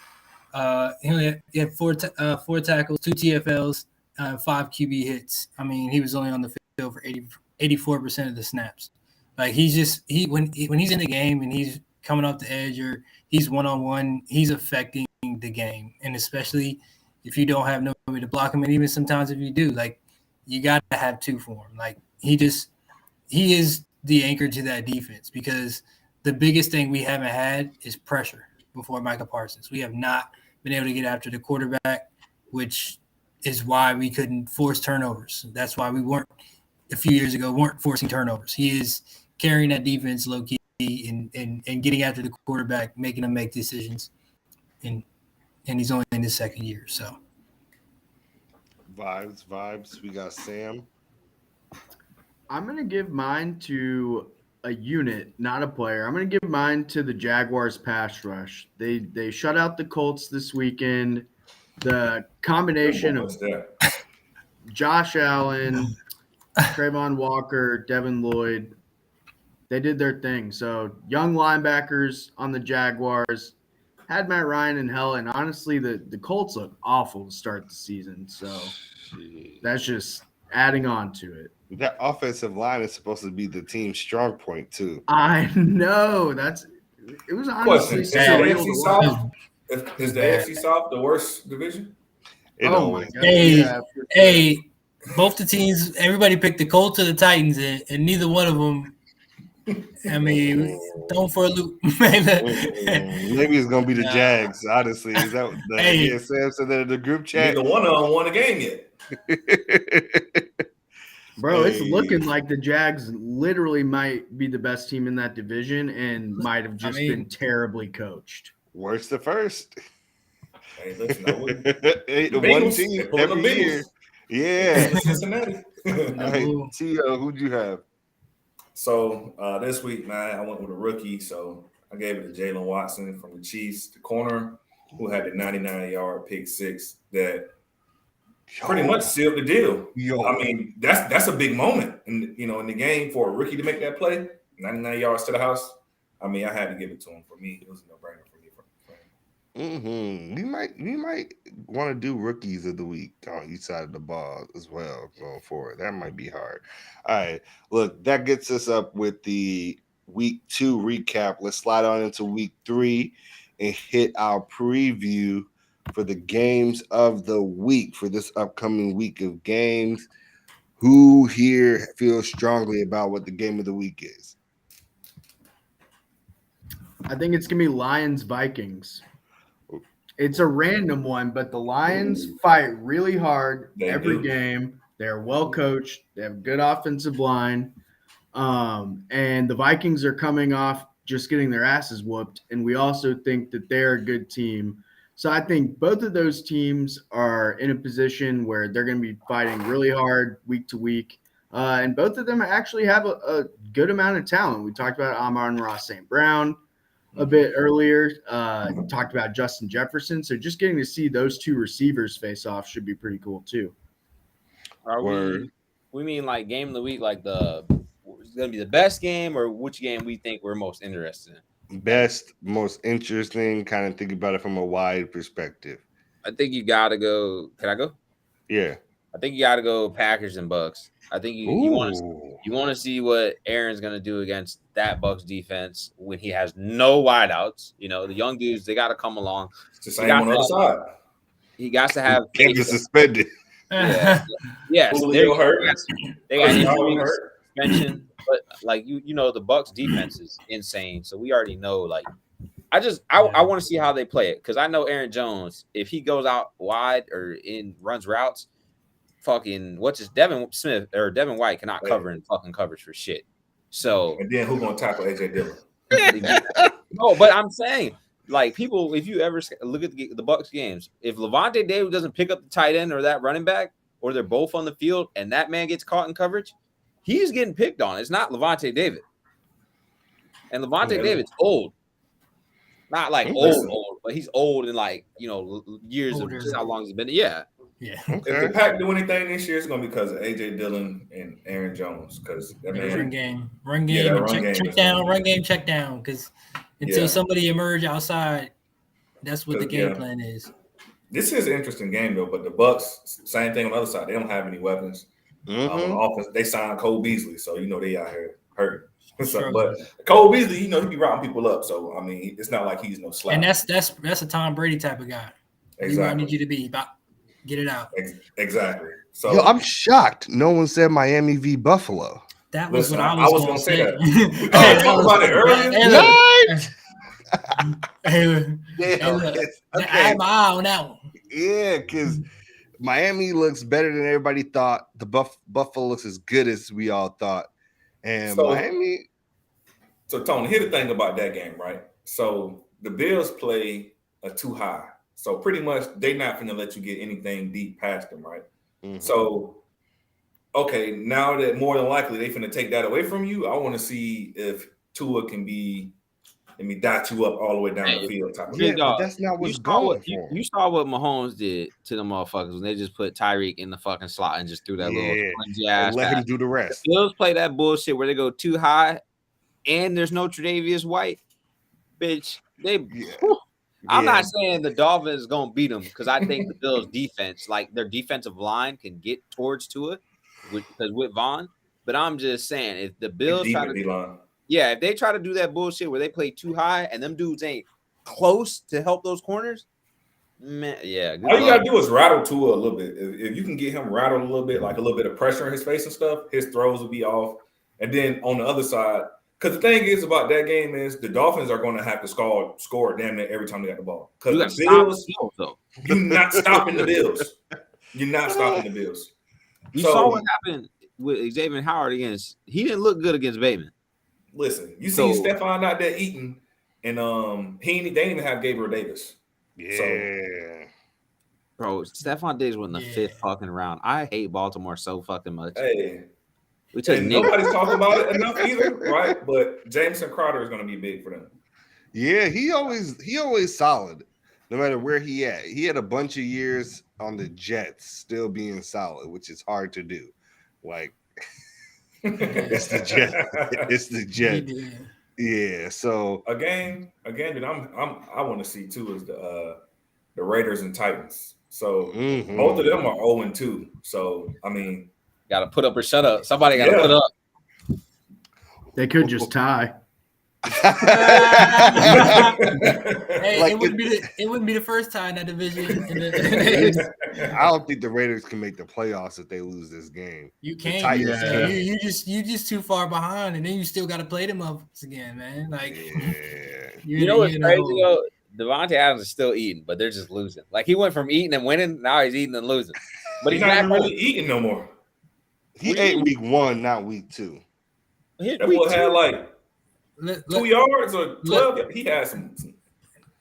He had 4 tackles, 2 TFLs, 5 QB hits. I mean, he was only on the field for 84% of the snaps. Like, when he's in the game and he's coming off the edge or he's one-on-one, he's affecting the game. And especially if you don't have nobody to block him, and even sometimes if you do, like, you got to have 2 for him. Like, he is the anchor to that defense, because the biggest thing we haven't had is pressure before Micah Parsons. We have not been able to get after the quarterback, which is why we couldn't force turnovers. That's why we weren't forcing turnovers. He is carrying that defense low key and getting after the quarterback, making him make decisions. And he's only in his second year. So vibes. We got Sam. I'm going to give mine to a unit, not a player. I'm going to give mine to the Jaguars pass rush. They shut out the Colts this weekend. The combination of Josh Allen, Trayvon Walker, Devin Lloyd, they did their thing. So young linebackers on the Jaguars had Matt Ryan in hell, and honestly, the Colts look awful to start the season. So that's just adding on to it. That offensive line is supposed to be the team's strong point too. I know. It was honestly Is the AFC South the worst division? Oh my God. Hey, both the teams, everybody picked the Colts or the Titans, and neither one of them. I mean, thrown for a loop. Maybe it's gonna be the Jags. Honestly, is that what Sam said that in the group chat? Neither one of them won a game yet. Bro, it's looking like the Jags literally might be the best team in that division and might have just been terribly coached. Worst to first. Hey, listen, one team every year. Yeah. Cincinnati. T.O., who'd you have? So this week, man, I went with a rookie. So I gave it to Jalen Watson from the Chiefs, the corner, who had the 99-yard pick six that pretty much sealed the deal. I mean, that's a big moment in the game for a rookie to make that play, 99 yards to the house. I mean, I had to give it to him. For me, it was a no-brainer for me. We might want to do rookies of the week on each side of the ball as well going forward. That might be hard. All right, look, that gets us up with the week 2 recap. Let's slide on into week 3 and hit our preview for the games of the week for this upcoming week of games. Who here feels strongly about what the game of the week is? I think it's gonna be Lions-Vikings. It's a random one, but the Lions fight really hard every game. They're well coached. They have a good offensive line. And the Vikings are coming off just getting their asses whooped. And we also think that they're a good team. So I think both of those teams are in a position where they're going to be fighting really hard week to week. And both of them actually have a good amount of talent. We talked about Amon-Ra St. Brown a bit earlier. Talked about Justin Jefferson. So just getting to see those two receivers face off should be pretty cool too. Are we mean like game of the week, like it's gonna be the best game, or which game we think we're most interested in? Best, most interesting, kind of think about it from a wide perspective. I think you gotta go. Can I go? Yeah. I think you gotta go Packers and Bucks. I think you want to see what Aaron's gonna do against that Bucks defense when he has no wideouts. You know, the young dudes, they gotta come along. It's the same on the other side. He got to have Can't get suspended. Yeah. Yes, Julio hurt. They got Julio injuries, hurt. suspension, but like you know, the Bucks defense is insane. So we already know. Like, I want to see how they play it, because I know Aaron Jones, if he goes out wide or runs routes, fucking Devin Smith or Devin White cannot cover in fucking coverage for shit. So And then who's gonna tackle AJ Dillon? no, but I'm saying, like, people, if you ever look at the Bucks games, if Levante David doesn't pick up the tight end or that running back, or they're both on the field and that man gets caught in coverage, he's getting picked on. It's not Levante David. And Levante David's old. Not like old, but he's old in, like, you know, years of just how long he's been. Yeah. Yeah. If the Pack do anything this year, it's gonna be because of AJ Dillon and Aaron Jones. Because that man, Run game, Yeah, and run game check is down, gonna run game, check down. Because until somebody emerge outside, that's what the game plan is. This is an interesting game though. But the Bucks, same thing on the other side. They don't have any weapons. On offense, they signed Cole Beasley, so you know they out here hurting. So, but Cole Beasley, you know, he be routing people up. So I mean, it's not like he's no slack. And that's a Tom Brady type of guy. Exactly. I need you to be about get it out. Exactly. So Yo, I'm shocked. No one said Miami v. Buffalo. That was listen, what I was gonna say that. We talked about it earlier. I have my eye on that one. Yeah, because Miami looks better than everybody thought. The Buffalo looks as good as we all thought. And So- Miami, So Tony, here's the thing about that game, right? So the Bills play a too high. So pretty much they're not going to let you get anything deep past them, right? So, okay, now that more than likely they're going to take that away from you, I want to see if Tua can dot you up all the way down the field. Type of yeah, thing. but that's not what's going for. You saw what Mahomes did to the motherfuckers when they just put Tyreek in the fucking slot and just threw that little spongy ass. And let him do the rest. The Bills play that bullshit where they go too high and there's no Tre'Davious White. Bitch, I'm not saying the Dolphins is gonna beat them, because I think the Bills' defense, like their defensive line, can get towards Tua because with Vaughn. But I'm just saying, if the Bills try to if they try to do that bullshit where they play too high and them dudes ain't close to help those corners, man, yeah. All you gotta do is rattle Tua a little bit. If you can get him rattled a little bit, like a little bit of pressure in his face and stuff, his throws will be off. And then on the other side, because the thing is about that game is the Dolphins are going to have to score damn near every time they got the ball. Because the Bills, you're not stopping the Bills. You're not stopping the Bills. You saw what happened with Xavier Howard against. He didn't look good against Bateman. Listen, you see Stephon out there eating, and they didn't even have Gabriel Davis. Yeah. Bro, Stephon Diggs was in the fifth fucking round. I hate Baltimore so fucking much. Hey. We took nobody's talking about it enough either, right? But Jameson Crowder is going to be big for them. Yeah, he always solid, no matter where he at. He had a bunch of years on the Jets still being solid, which is hard to do. Like, it's the Jets. It's the Jets. Yeah. So a game that I want to see too is the Raiders and Titans. So both of them are 0-2. So I mean. Got to put up or shut up. Somebody got to put up. They could just tie. Hey, it wouldn't be the first time that division. I don't think the Raiders can make the playoffs if they lose this game. You can't. You just too far behind, and then you still got to play them up again, man. Like, you know what's crazy though? Devontae Adams is still eating, but they're just losing. Like, he went from eating and winning, now he's eating and losing. But he's not really eating no more. He ate week 1, not week 2. That boy had like 2 yards or 12. He had some.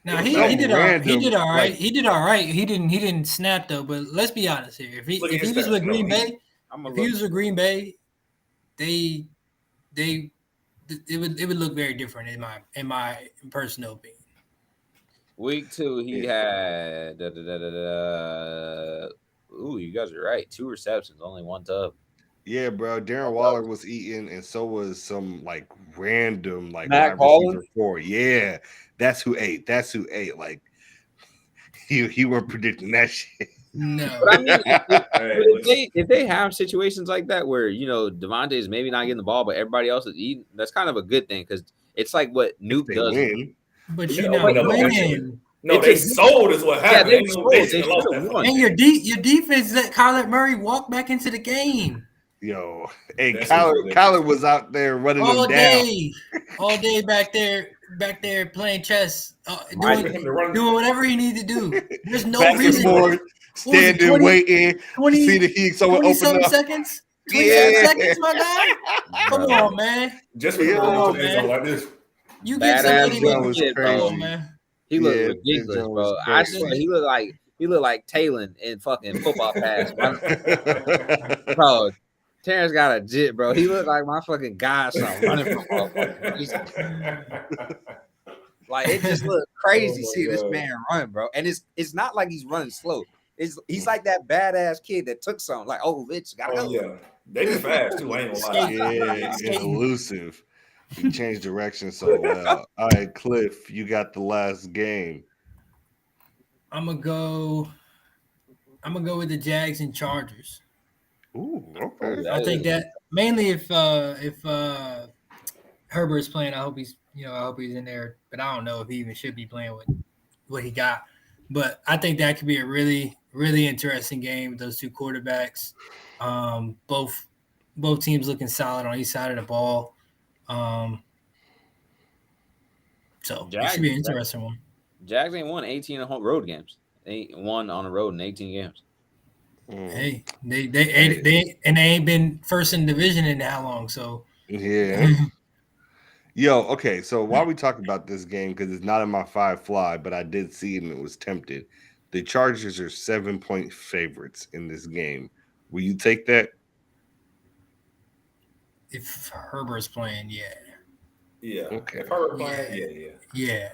Now It he was did so all right. random, He did all right. like- He did all right. He didn't snap though. But let's be honest here. If he Look at his was stats. with No, Green he- Bay, I'm if he was with Green Bay, it would look very different in my personal opinion. Week 2, he had. Ooh, you guys are right. 2 receptions, only 1 tub. Yeah, bro. Darren Waller was eating, and so was some like random like Matt wide receiver Collins? 4. Yeah, that's who ate. That's who ate. Like he weren't predicting that shit. No, But I mean, Hey, listen. if they have situations like that where Devontae is maybe not getting the ball, but everybody else is eating, that's kind of a good thing because it's like what Nuke They does. win. but Yeah, you're not no, winning. No, It's they a- sold is what Yeah, happened. they They sold. they They should have lost should've that won. fight. And your defense let Kyler Murray walk back into the game Yo, hey, That's Kyler ridiculous. was out there running all them down. day, all day back there playing chess, Right. For him to run- doing whatever he needed to do. There's no Back and reason. forth, standing, 20 waiting, 20 see the heat, someone 20 open something up. seconds. 27 Yeah. seconds, my guy. Come Bro. on, man. Just for the Yeah. run to the Man. end zone like this. You get Badass somebody That with was kid, bro. Come crazy. on, man. He looked Yeah, ridiculous, that bro. was I crazy. swear he looked like Talon in fucking football pass. Bro, Terrence got a jit, bro. He looked like my fucking godson running from motherfuckers. He's like it just looked crazy Oh my seeing this God. man run, bro. And it's not like he's running slow. He's like that badass kid that took something. Like, oh, bitch, gotta Oh go. yeah, they be fast too. I ain't gonna lie. Yeah, it's elusive. He changed direction so well. All right, Cliff, you got the last game. I'm gonna go with the Jags and Chargers. Ooh, okay. I think that mainly if Herbert's playing, I hope he's in there. But I don't know if he even should be playing with what he got. But I think that could be a really, really interesting game with those two quarterbacks. Both teams looking solid on each side of the ball. So it should be an interesting one. Jags ain't won 18 road games. They ain't won on the road in 18 games. Hey, they ain't been first in division in that long. So Yeah. Yo, okay. So while we talk about this game, because it's not in my 5 fly, but I did see it and it was tempted. The Chargers are 7-point favorites in this game. Will you take that? if Herbert's playing, yeah. Yeah. Okay. If Herbert playing, Yeah.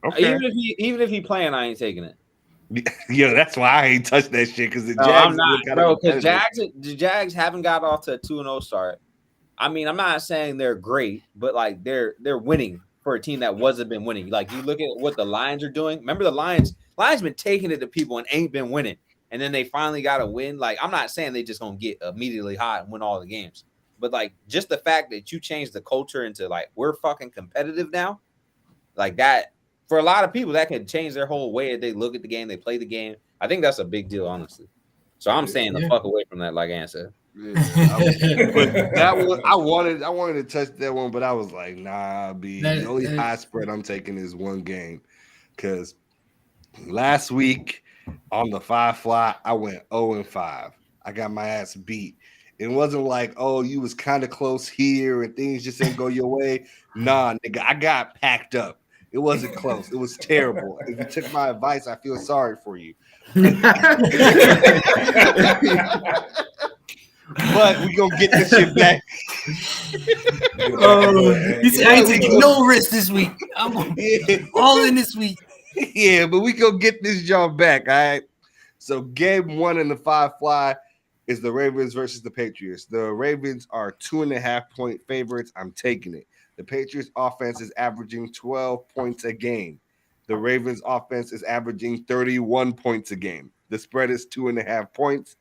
Okay. Even if he playing, I ain't taking it. Yo, that's why I ain't touched that shit because the No, Jags I'm not, look kinda bro. Because competitive. the Jags haven't got off to a 2-0 start. I mean, I'm not saying they're great, but like they're winning for a team that wasn't been winning. Like you look at what the Lions are doing. Remember the Lions been taking it to people and ain't been winning, and then they finally got a win. Like I'm not saying they just gonna get immediately hot and win all the games, but like just the fact that you changed the culture into like we're fucking competitive now, like that. For a lot of people, that can change their whole way that they look at the game, they play the game. I think that's a big deal, honestly. So I'm saying the fuck away from that, like Ann said. Yeah, but that one, I wanted to touch that one, but I was like, nah, the only high spread I'm taking is one game. Because last week on the 5 fly, I went 0-5. I got my ass beat. It wasn't like, oh, you was kind of close here and things just didn't go your way. Nah, nigga, I got packed up. It wasn't close. It was terrible. If you took my advice, I feel sorry for you. But we gonna get this shit back. He said, I ain't taking no risk this week. I'm all in this week. Yeah, but we gonna get this job back. All right. So game 1 in the 5 fly is the Ravens versus the Patriots. The Ravens are 2.5-point favorites. I'm taking it. The Patriots offense is averaging 12 points a game. The Ravens offense is averaging 31 points a game. The spread is 2.5 points.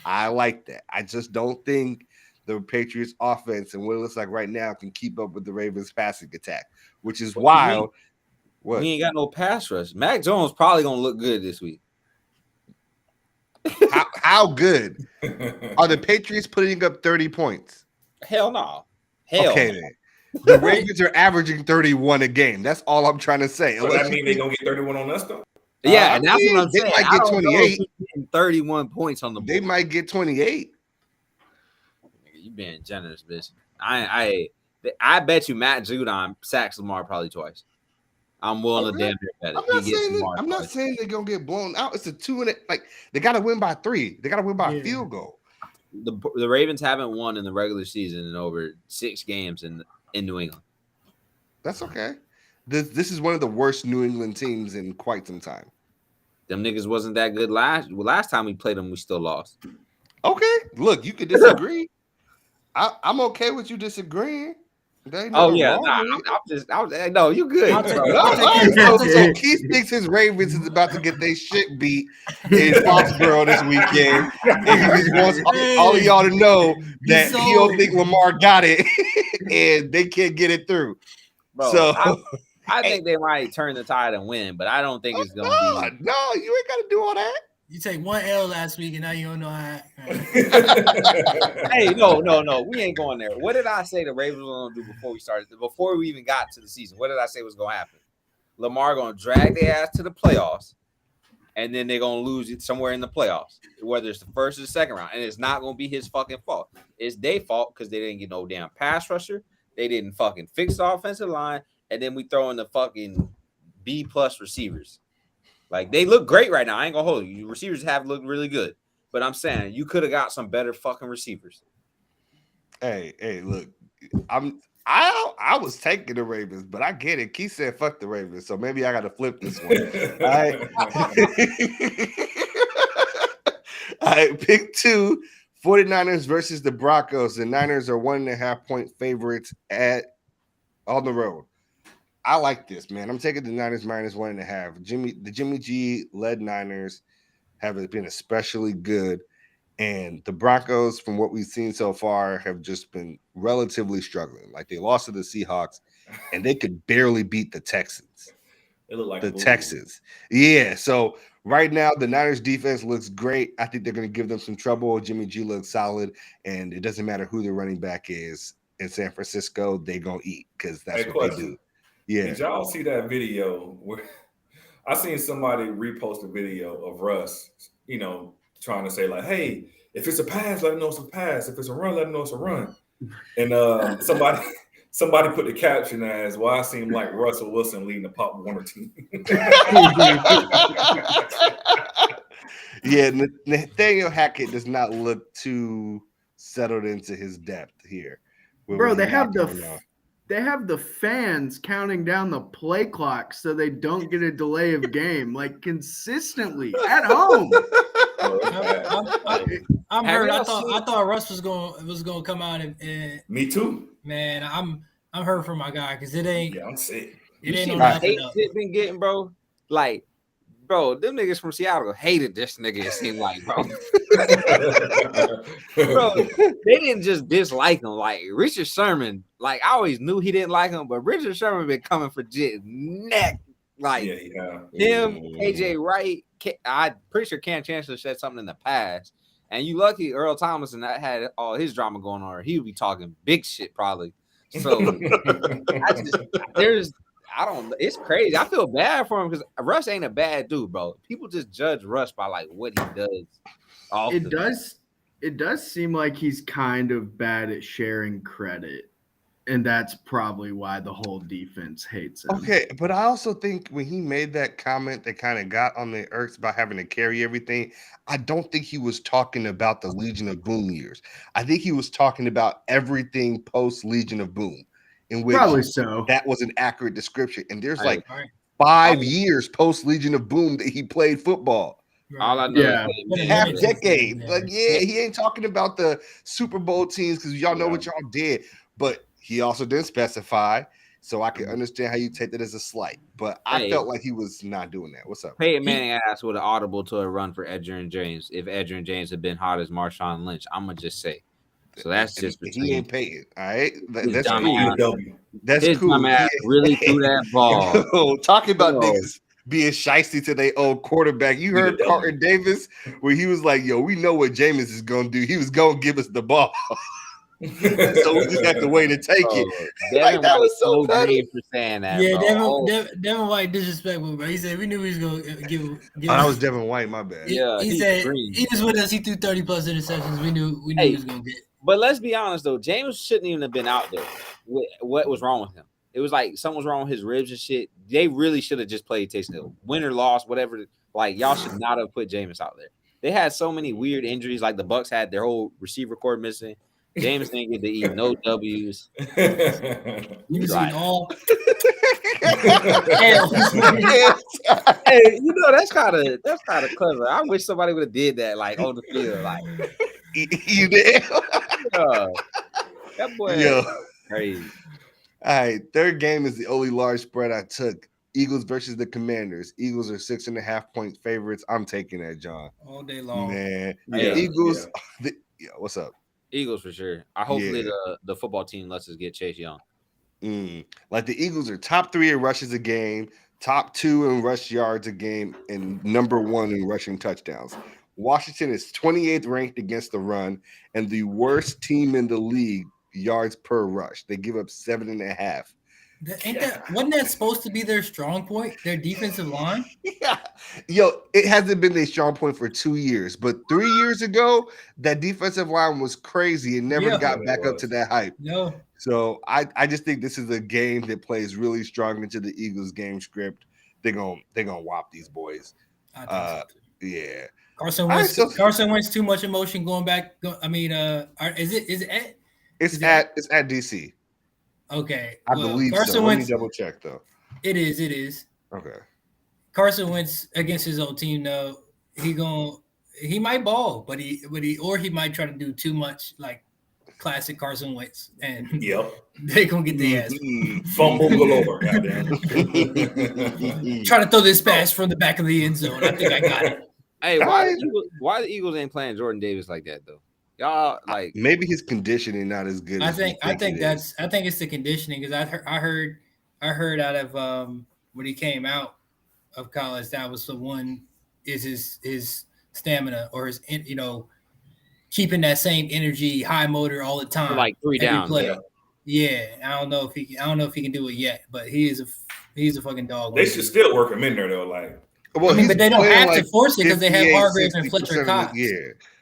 I like that. I just don't think the Patriots offense and what it looks like right now can keep up with the Ravens passing attack, which is wild. What? We ain't got no pass rush. Mac Jones probably gonna look good this week. How good are the Patriots putting up 30 points? Hell no. Hell. Okay, then. The Ravens are averaging 31 a game. That's all I'm trying to say. So that mean they gonna get 31 on us though? Yeah, and that's what I'm they saying. might I get don't know if 28. he's getting 31 points on the board. They might get 28. You being generous, bitch. I bet you Matt Judon sacks Lamar probably twice. I'm willing to Okay. damn near bet it. I'm not He gets saying Lamar I'm not twice. saying they're gonna get blown out. It's a 2 and like they gotta win by 3. They gotta win by a Yeah. field goal. The Ravens haven't won in the regular season in over 6 games in New England. That's okay. This is one of the worst New England teams in quite some time. Them niggas wasn't that good last time we played them. We still lost. Okay, look, you could disagree. I'm okay with you disagreeing. There ain't Oh nothing yeah, wrong nah, with it. no, you good. I'll take bro. it. All I'll take right, it. so Keith thinks his Ravens is about to get their shit beat in Foxborough this weekend, and he just wants all of y'all to know that he don't think Lamar got it, and they can't get it through. Bro, So I think they might turn the tide and win, but I don't think it's gonna be. no, you ain't got to do all that. You take one L last week, and now you don't know how. Hey, no, we ain't going there. What did I say the Ravens were gonna do before we started? Before we even got to the season, what did I say was gonna happen? Lamar gonna drag their ass to the playoffs, and then they're gonna lose it somewhere in the playoffs, whether it's the first or the second round, and it's not gonna be his fucking fault. It's their fault because they didn't get no damn pass rusher. They didn't fucking fix the offensive line, and then we throw in the fucking B+ receivers. Like they look great right now. I ain't gonna hold you. Receivers have looked really good, but I'm saying you could have got some better fucking receivers. Hey, look, I was taking the Ravens, but I get it. Keith said fuck the Ravens, so maybe I got to flip this one. All right. All right, pick 2. 49ers versus the Broncos. The Niners are 1.5 point favorites on the road. I like this, man. I'm taking the Niners minus 1.5. The Jimmy G led Niners have been especially good, and the Broncos, from what we've seen so far, have just been relatively struggling. Like they lost to the Seahawks, and they could barely beat the Texans. It looked like The Texans. Yeah. So right now, the Niners defense looks great. I think they're going to give them some trouble. Jimmy G looks solid, and it doesn't matter who the running back is in San Francisco. They're going to eat because that's what they do. Yeah. Did y'all see that video where I seen somebody repost a video of Russ, trying to say like, hey, if it's a pass, let him know it's a pass. If it's a run, let him know it's a run. And somebody put the caption as, well, I seem like Russell Wilson leading the Pop Warner team. Yeah, Nathaniel Hackett does not look too settled into his depth here. Bro, they have the fans counting down the play clock so they don't get a delay of game, like consistently at home. I'm hurt. I thought Russ was going to come out and Me too. man, I'm hurt for my guy because it ain't. Yeah, I'm sick. It ain't See no the nothing hate up. shit been getting, bro. Like, bro, them niggas from Seattle hated this nigga. It seemed like, bro. Bro, they didn't just dislike him. Like Richard Sherman, like I always knew he didn't like him, but Richard Sherman been coming for Jit's neck. Like him, AJ Wright. I'm pretty sure Cam Chancellor said something in the past. And you lucky Earl Thomas and that had all his drama going on. He would be talking big shit probably. So it's crazy. I feel bad for him because Russ ain't a bad dude, bro. People just judge Russ by like what he does. It does seem like he's kind of bad at sharing credit. And that's probably why the whole defense hates him. Okay, but I also think when he made that comment that kind of got on the irks about having to carry everything, I don't think he was talking about the Legion of Boom years. I think he was talking about everything post Legion of Boom, in which Probably so. that was an accurate description. And there's like Right. 5 years post Legion of Boom that he played football. All I know Yeah. is Half decade. Like, yeah, he ain't talking about the Super Bowl teams because y'all know what y'all did. But he also didn't specify, so I can understand how you take that as a slight. But I felt like he was not doing that. What's up? Peyton Manning asked with an audible to a run for Edgerrin James if Edgerrin James had been hot as Marshawn Lynch. I'm gonna just say. So that's just he ain't Peyton. All right, that's dumb cool. ass. That's His cool. dumb ass really threw that ball. Talking about Yo. niggas being shiesty to their old quarterback. You heard Carlton Davis where he was like, "Yo, we know what Jameis is gonna do. He was gonna give us the ball." So we just have to wait and take it. Like, that was so petty for saying that. Yeah, bro. Devin White disrespectful, bro. He said we knew he was gonna give. Oh, that was Devin White. My bad. He said he was with us. He threw 30+ interceptions. We knew he was gonna get. But let's be honest though, James shouldn't even have been out there. What was wrong with him? It was like something was wrong with his ribs and shit. They really should have just played Taysom Hill. Win or loss, whatever. Like y'all should not have put Jameis out there. They had so many weird injuries. Like the Bucks had their whole receiver core missing. Jameis didn't get to eat no W's. You Right. seen all. Hey, you know that's kind of clever. I wish somebody would have did that like on the field. Like You did. that boy Yo. crazy. All right, third game is the only large spread I took. Eagles versus the Commanders. Eagles are 6.5-point favorites. I'm taking that, John. All day long. Man, Yeah, the Eagles. What's up? Eagles for sure. Hopefully Yeah. the football team lets us get Chase Young. Like the Eagles are top 3 in rushes a game, top 2 in rush yards a game, and number 1 in rushing touchdowns. Washington is 28th ranked against the run and the worst team in the league yards per rush. They give up 7.5. Wasn't that supposed to be their strong point? Their defensive line? Yeah. Yo, it hasn't been their strong point for 2 years, but 3 years ago, that defensive line was crazy and never Yeah. got back up to that hype. No. So I just think this is a game that plays really strong into the Eagles game script. They're gonna whop these boys. I think so too. Yeah. Carson All right, Wentz. so- Carson Wentz too much emotion going back. Is it at? It's that- at DC. Okay. I well, believe Carson so. Let me Wentz. double check though. It is. Okay. Carson Wentz against his old team though. He might ball, but he might try to do too much like classic Carson Wentz, and Yep. they gonna get the ass. Fumble galore. Goddamn. Trying to throw this pass from the back of the end zone. I think I got it. Hey, why the Eagles ain't playing Jordan Davis like that though? Y'all like Maybe his conditioning not as good. I as we think it is. it's the conditioning because I heard out of when he came out of college that was the one is his stamina or his keeping that same energy, high motor all the time. for like 3 every down. play. Yeah, I don't know if he can do it yet, but he's a fucking dog. They should still work him in there though. Like, Well, but they don't playing have to force it because they have 58, Hargraves and 60% Fletcher of the- Cox. Yeah.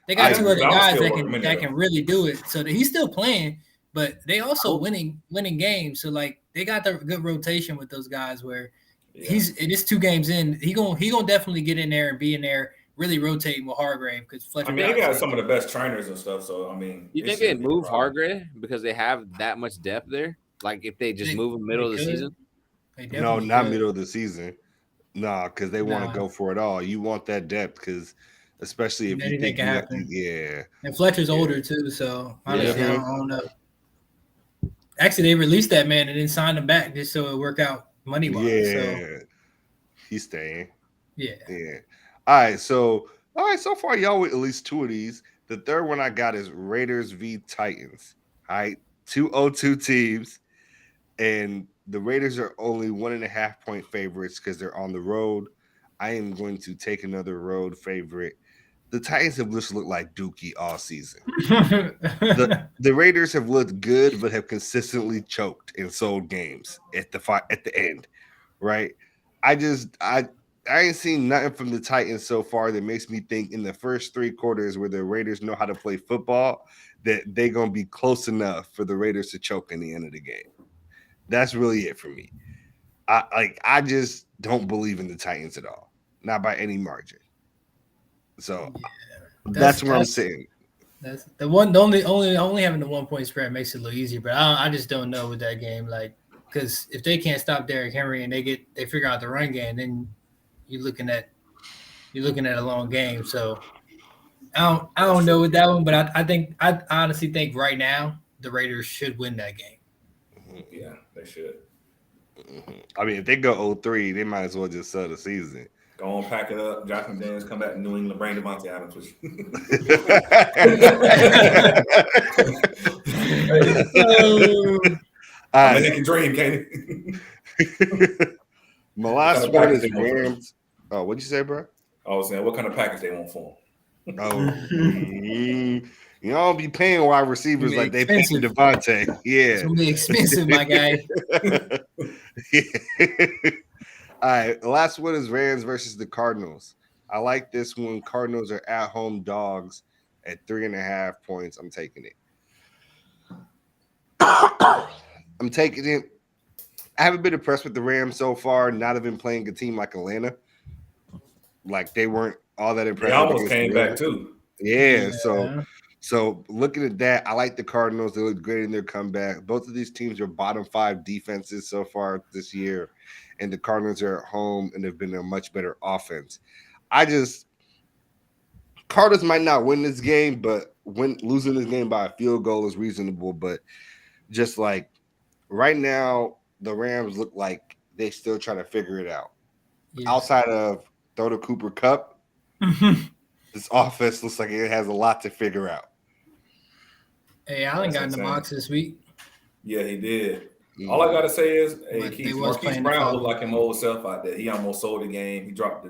They got I two other agree. I would guys still that work him in that there. can really do it. So he's still playing, but they also winning games. So like they got the good rotation with those guys where it is 2 games in. He gonna definitely get in there and be in there, really rotating with Hargrave because Fletcher. I mean, they Cox got is- some of the best trainers and stuff. So I mean, You it think they'd shouldn't be a move problem. Hargrave because they have that much depth there? Like if they just They- move him middle of they the could. season? they No, definitely not could. middle of the season. Nah, because they want Nah. to go for it all. You want that depth because, especially if you Anything think can you happen. yeah. And Fletcher's older too, so honestly, Yeah. I don't know. Actually, they released that man and then signed him back just so it work out money wise. Yeah. So He's staying. yeah. Yeah. All right. So far, y'all with at least 2 of these. The third one I got is Raiders v Titans. All right. 2 0-2 teams. And the Raiders are only 1.5-point favorites because they're on the road. I am going to take another road favorite. The Titans have just looked like Dookie all season. The Raiders have looked good, but have consistently choked and sold games at the end, right? I ain't seen nothing from the Titans so far that makes me think in the first 3 quarters where the Raiders know how to play football that they're gonna be close enough for the Raiders to choke in the end of the game. That's really it for me. I just don't believe in the Titans at all, not by any margin. So that's where I'm sitting. That's the one. The only having the 1-point spread makes it a little easier, but I just don't know with that game. Like, because if they can't stop Derrick Henry and they figure out the run game, then you're looking at a long game. So I don't know with that one, but I honestly think right now the Raiders should win that game. Yeah, they should. I mean, if they go 0-3, they might as well just sell the season. Go on, pack it up. Josh McDaniels come back to New England. Bring Devontae Adams with you. All I mean, right. they can dream, can't it? My last What kind of one is package they want? Rams. Oh, what'd you say, bro? I was saying, what kind of package they want for him? Oh, you don't be paying wide receivers like they pay Expensive. Devontae. It's Yeah. gonna be expensive, my guy. All right. The last one is Rams versus the Cardinals. I like this one. Cardinals are at home dogs at 3.5 points. I'm taking it. I'm taking it I haven't been impressed with the Rams so far. Not even playing a team like Atlanta. Like they weren't all that They impressive. almost against came the back Rams. too. Yeah, so looking at that, I like the Cardinals. They look great in their comeback. Both of these teams are bottom 5 defenses so far this year, and the Cardinals are at home and they've been a much better offense. Cardinals might not win this game, but losing this game by a field goal is reasonable. But just like right now, the Rams look like they still trying to figure it out. Yeah. Outside of throw to Cooper Kupp, this offense looks like it has a lot to figure out. Hey, Allen That's got in the insane. box this week. Yeah, he did. All I gotta say is, hey, But they Keith, was Marquise playing the Brown Falcons. looked like him old self out there. He almost sold the game. He dropped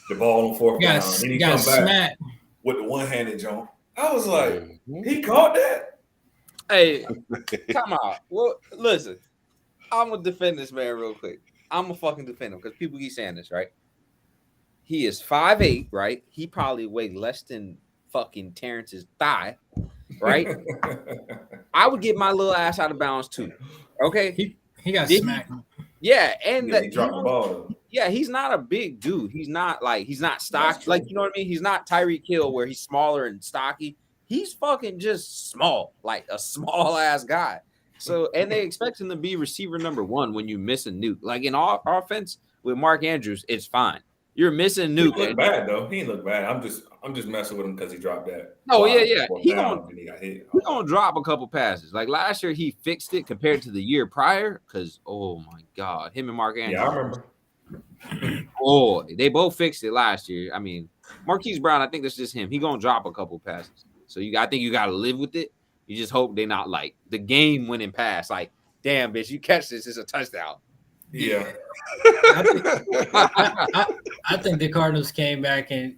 the ball on fourth down. Then he Got come back smacked. with the one-handed jump. I was like, he caught that. Hey, come on. Well, listen, I'm gonna defend this man real quick. I'm gonna fucking defend him because people keep saying this, right? He is 5'8", right? He probably weighed less than fucking Terrence's thigh, right? I would get my little ass out of bounds too. Okay. He got Did he? smacked. Yeah, and Yeah, he dropped the ball though. yeah, he's not a big dude. He's not stocky. Like, you know what I mean? He's not Tyreek Hill where he's smaller and stocky. He's fucking just small, like a small ass guy. So, and they expect him to be receiver number 1 when you miss a nuke. Like in our offense with Mark Andrews, it's fine. You're missing He nuke. looked bad though. He didn't look bad. I'm just messing with him because he dropped that. Oh, ball yeah. fourth He down, gonna- and he got hit. He's gonna drop a couple passes. Like last year, he fixed it compared to the year prior. Because oh my god, him and Mark Andrews. Yeah, I remember. Oh, they both fixed it last year. I mean, Marquise Brown, I think that's just him. He gonna drop a couple passes. So I think you gotta live with it. You just hope they not like the game winning pass. Like, damn, bitch, you catch this, it's a touchdown. Yeah. I think the Cardinals came back and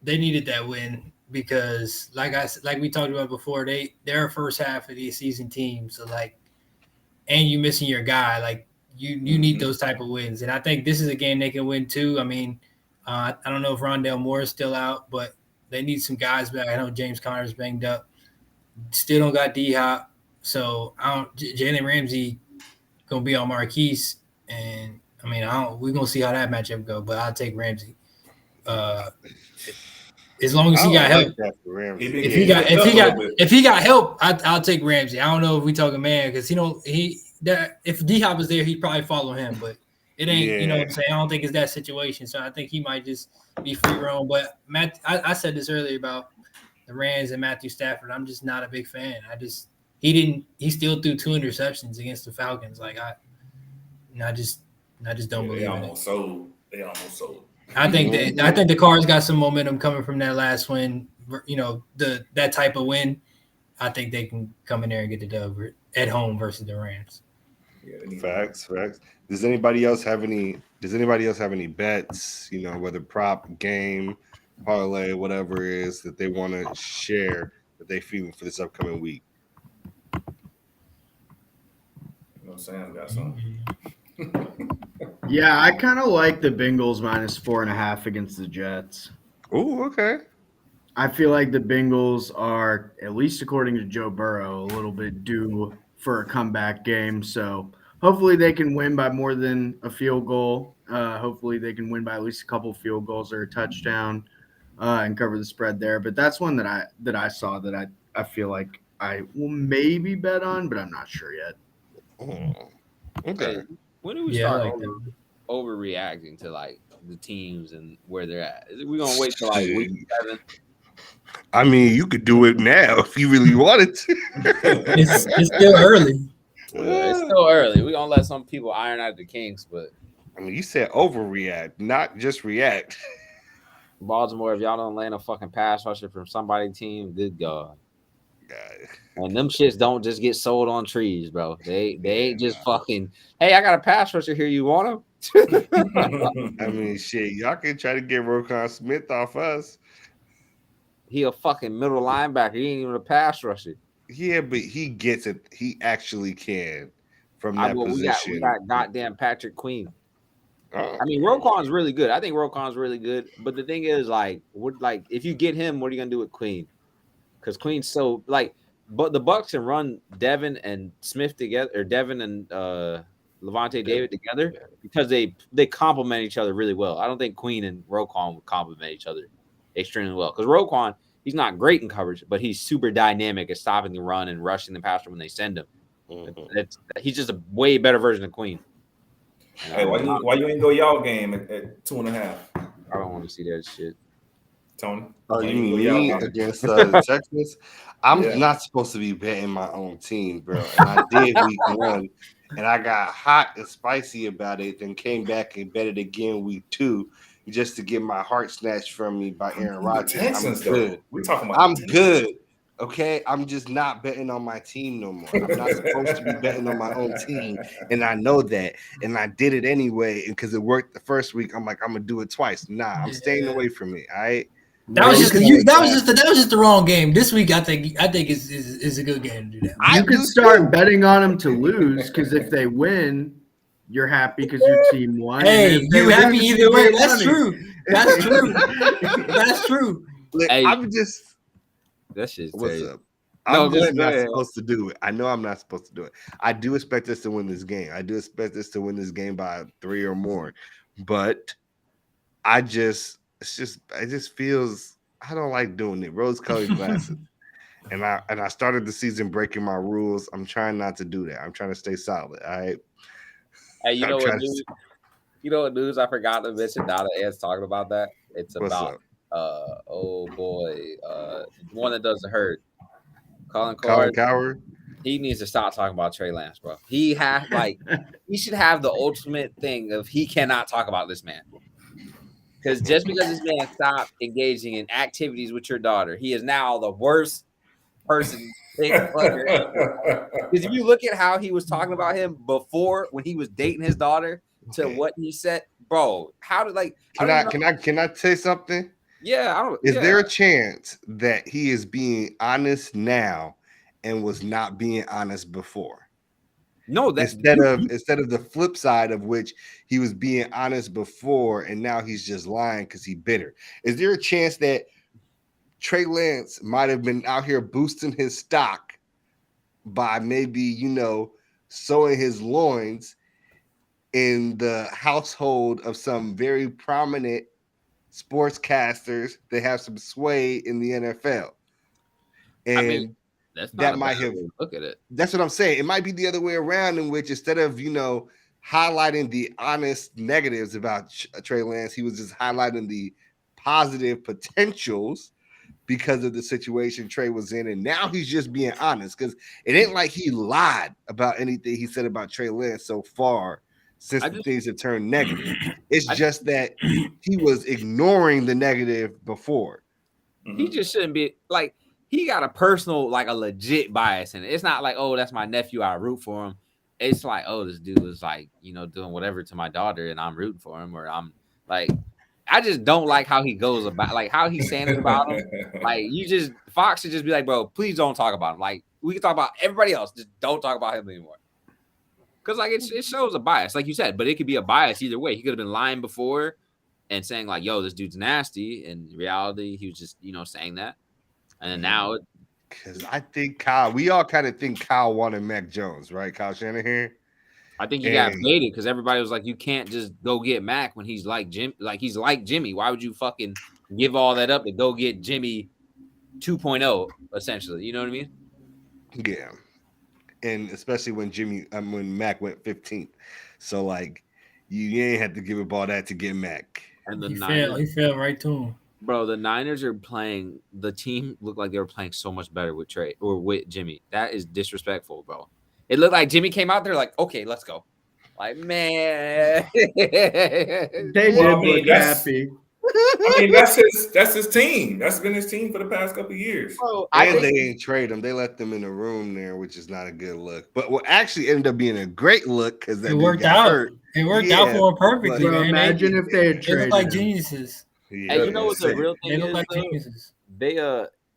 they needed that win because like we talked about before, they're a first half of the season team. So and you missing your guy, like you need those type of wins. And I think this is a game they can win too. I mean, I don't know if Rondale Moore is still out, but they need some guys back. I know James Conner's banged up. Still don't got D-Hop. So Jalen Ramsey gonna be on Marquise, and I mean we're gonna see how that matchup go, but I'll take Ramsey. As long as he got help. If he got help, I'll take Ramsey. I don't know if we talking man because if D-Hop was there, he'd probably follow him, but it ain't. You know what I'm saying? I don't think it's that situation. So I think he might just be free roam. But I said this earlier about the Rams and Matthew Stafford. I'm just not a big fan. He still threw 2 interceptions against the Falcons. Like I just don't believe They it. almost sold. I think the Cards got some momentum coming from that last win. You know, that type of win. I think they can come in there and get the dub at home versus the Rams. Yeah, Facts. Does anybody else have any bets? You know, whether prop, game, parlay, whatever it is that they want to share that they feeling for this upcoming week. You know Sam got something. Yeah, I kind of like the Bengals -4.5 against the Jets. Oh, okay. I feel like the Bengals are, at least according to Joe Burrow, a little bit due for a comeback game. So hopefully they can win by more than a field goal. Hopefully they can win by at least a couple field goals or a touchdown and cover the spread there. But that's one that I saw that I feel like I will maybe bet on, but I'm not sure yet. Okay. Hey, when do we start overreacting to like the teams and where they're at? We're gonna wait till like week 7. I mean, you could do it now if you really wanted to. It's still early. It's still early. We're gonna let some people iron out the kinks, but I mean, you said overreact, not just react. Baltimore, if y'all don't land a fucking pass rusher from somebody's team, good God. And them shits don't just get sold on trees, bro. They ain't just fucking, hey, I got a pass rusher here. You want him? I mean, shit, y'all can try to get Roquan Smith off us. He a fucking middle linebacker. He ain't even a pass rusher. Yeah, but he gets it. He actually can from that position. We got goddamn Patrick Queen. I mean, Roquan's really good. I think Roquan's really good. But the thing is, if you get him, what are you gonna do with Queen? Because Queen's but the Bucs can run Devin and Smith together, or Devin and Levante David together because they complement each other really well. I don't think Queen and Roquan would complement each other extremely well because Roquan, he's not great in coverage, but he's super dynamic at stopping the run and rushing the passer when they send him. He's just a way better version of Queen. Hey, why you ain't go y'all game at 2.5? I don't want to see that shit. Tony? Oh, you Why mean ain't go me y'all game? against the Texans? I'm Yeah. not supposed to be betting my own team, bro. And I did week 1, and I got hot and spicy about it, then came back and bet it again week 2 just to get my heart snatched from me by Aaron The Rodgers. Texans, I'm though. good. We're talking about I'm the Texans. good. Okay, I'm just not betting on my team no more. I'm not supposed to be betting on my own team, and I know that. And I did it anyway, and because it worked the first week, I'm like, I'm gonna do it twice. Nah, I'm staying away from it. All right. That was just the wrong game. This week, I think is a good game to do that. You could start betting on them to lose because if they win, you're happy because your team won. Hey, And if they you happy lose, either you way. get That's money. true. That's true. That's true. Look, Hey. I'm just. That shit's What's crazy. up? No, I'm go just not ahead. supposed to do it. I know I'm not supposed to do it. I do expect us to win this game. I do expect us to win this game by 3 or more. But it just feels I don't like doing it. Rose-colored glasses. And I started the season breaking my rules. I'm trying not to do that. I'm trying to stay solid. All right. Hey, you I'm know what, trying to- dude? You know what news I forgot to mention now that Ed's talking about that? It's What's about up? the one that doesn't hurt. Colin Colin Cowherd. Cowherd? He needs to stop talking about Trey Lance, bro. He should have the ultimate thing of he cannot talk about this man. Because just because this man stopped engaging in activities with your daughter, he is now the worst person. Because if you look at how he was talking about him before when he was dating his daughter to what he said, bro, how did Can I say something? Yeah, I don't. Is yeah. there a chance that he is being honest now and was not being honest before? No, that instead of the flip side of which he was being honest before and now he's just lying because he's bitter. Is there a chance that Trey Lance might have been out here boosting his stock by maybe, sowing his loins in the household of some very prominent sportscasters that have some sway in the NFL? And that's that might have look at it. That's what I'm saying. It might be the other way around, in which instead of highlighting the honest negatives about Trey Lance, he was just highlighting the positive potentials because of the situation Trey was in, and now he's just being honest because it ain't like he lied about anything he said about Trey Lance so far since things have turned negative. It's just that he was ignoring the negative before. He just shouldn't be like. He got a personal, a legit bias in it. It's not like, oh, that's my nephew, I root for him. It's like, oh, this dude is doing whatever to my daughter and I'm rooting for him, or I'm like, I just don't like how he goes about, how he's saying it about him. Fox should just be like, bro, please don't talk about him. Like, we can talk about everybody else, just don't talk about him anymore. Because it shows a bias, like you said, but it could be a bias either way. He could have been lying before and saying like, yo, this dude's nasty. In reality, he was just, saying that. And then now, because I think we all kind of think Kyle wanted Mac Jones, right? Kyle Shanahan. I think he got baited because everybody was like, you can't just go get Mac when he's like Jim, he's like Jimmy. Why would you fucking give all that up to go get Jimmy 2.0, essentially? You know what I mean? Yeah, and especially when Mac went 15th, so you ain't had to give up all that to get Mac. And he fell right to him. Bro, the Niners are playing. The team looked like they were playing so much better with Trey or with Jimmy. That is disrespectful, bro. It looked like Jimmy came out there like, okay, let's go. Like, man, they did look happy. That's his team. That's been his team for the past couple of years. Bro, they ain't trade him. They left them in a room there, which is not a good look. But what actually ended up being a great look because it worked out. Hurt. It worked out for him perfectly. Bro, imagine if they had traded. They look like geniuses. Yeah, and you know what the real thing is? Like geniuses.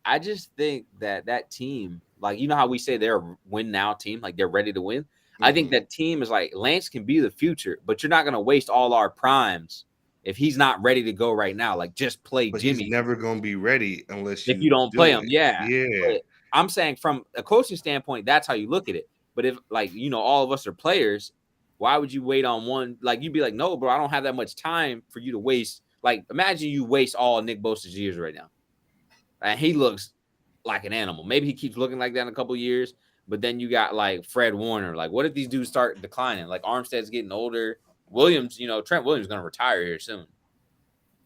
I just think that team, how we say they're a win now team, they're ready to win. Mm-hmm. I think that team is Lance can be the future, but you're not gonna waste all our primes if he's not ready to go right now. Just play Jimmy. He's never gonna be ready unless if you don't play him. Yeah. But I'm saying from a coaching standpoint, that's how you look at it. But if all of us are players, Why would you wait on one? Like, you'd be like, no, bro, I don't have that much time for you to waste. Like, imagine you waste all Nick Bosa's years right now. And he looks like an animal. Maybe he keeps looking like that in a couple years, but then you got like Fred Warner. Like, what if these dudes start declining? Like, Armstead's getting older. Williams, Trent Williams is going to retire here soon.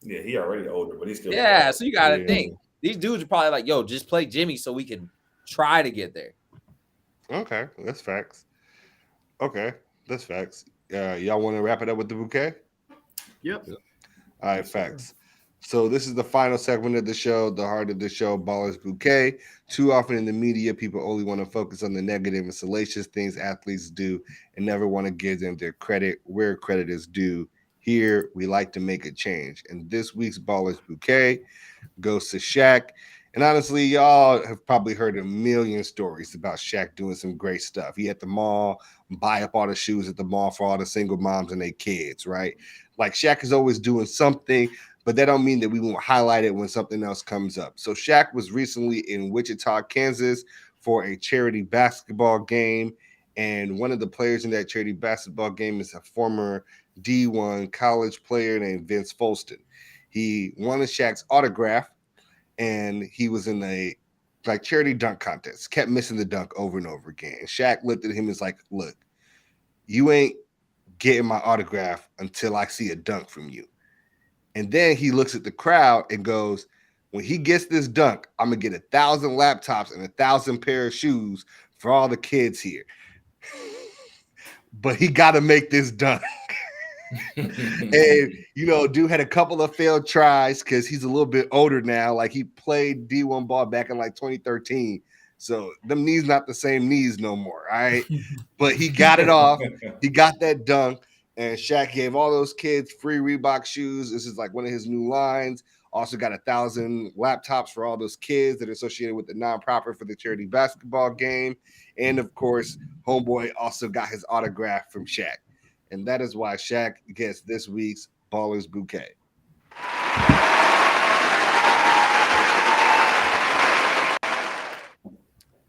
Yeah, he already older, but he's still. Yeah, so you got to think. These dudes are probably like, yo, just play Jimmy so we can try to get there. Okay, that's facts. Okay, that's facts. Y'all want to wrap it up with the bouquet? Yep. All right, facts. So this is the final segment of the show, the heart of the show, Ballers Bouquet. Too often in the media, people only want to focus on the negative and salacious things athletes do and never want to give them their credit where credit is due. Here, we like to make a change. And this week's Ballers Bouquet goes to Shaq. And honestly, y'all have probably heard a million stories about Shaq doing some great stuff. He at the mall, buy up all the shoes at the mall for all the single moms and their kids, right? Like, Shaq is always doing something, but that don't mean that we won't highlight it when something else comes up. So Shaq was recently in Wichita, Kansas for a charity basketball game. And one of the players in that charity basketball game is a former D1 college player named Vince Folston. He wanted Shaq's autograph, and he was in a charity dunk contest, kept missing the dunk over and over again. And Shaq looked at him and was like, look, you ain't getting my autograph until I see a dunk from you. And then he looks at the crowd and goes, when he gets this dunk, I'm going to get 1,000 laptops and 1,000 pair of shoes for all the kids here. But he got to make this dunk. And dude had a couple of failed tries because he's a little bit older now. Like, he played D1 ball back in like 2013, so them knees not the same knees no more. All right, but he got it off. He got that dunk, and Shaq gave all those kids free Reebok shoes. This is like one of his new lines. Also got 1,000 laptops for all those kids that are associated with the nonprofit for the charity basketball game, and of course, homeboy also got his autograph from Shaq. And that is why Shaq gets this week's Ballers Bouquet.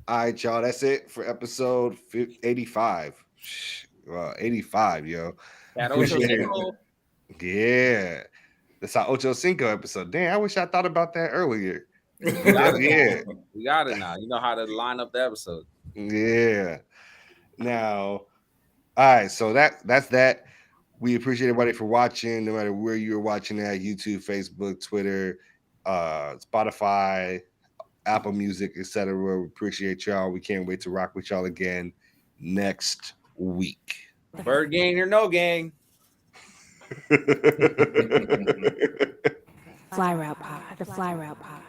All right, y'all. That's it for episode 85. 85, yo. That Ocho Cinco. Yeah. That's our Ocho Cinco episode. Damn, I wish I thought about that earlier. We got it now. You know how to line up the episode. Yeah. Now, all right, so that's that. We appreciate everybody for watching, no matter where you're watching at, YouTube, Facebook, Twitter, Spotify, Apple Music, etc. We appreciate y'all. We can't wait to rock with y'all again next week. Bird gang or no gang. Fly Route Pod, the Fly Route Pod.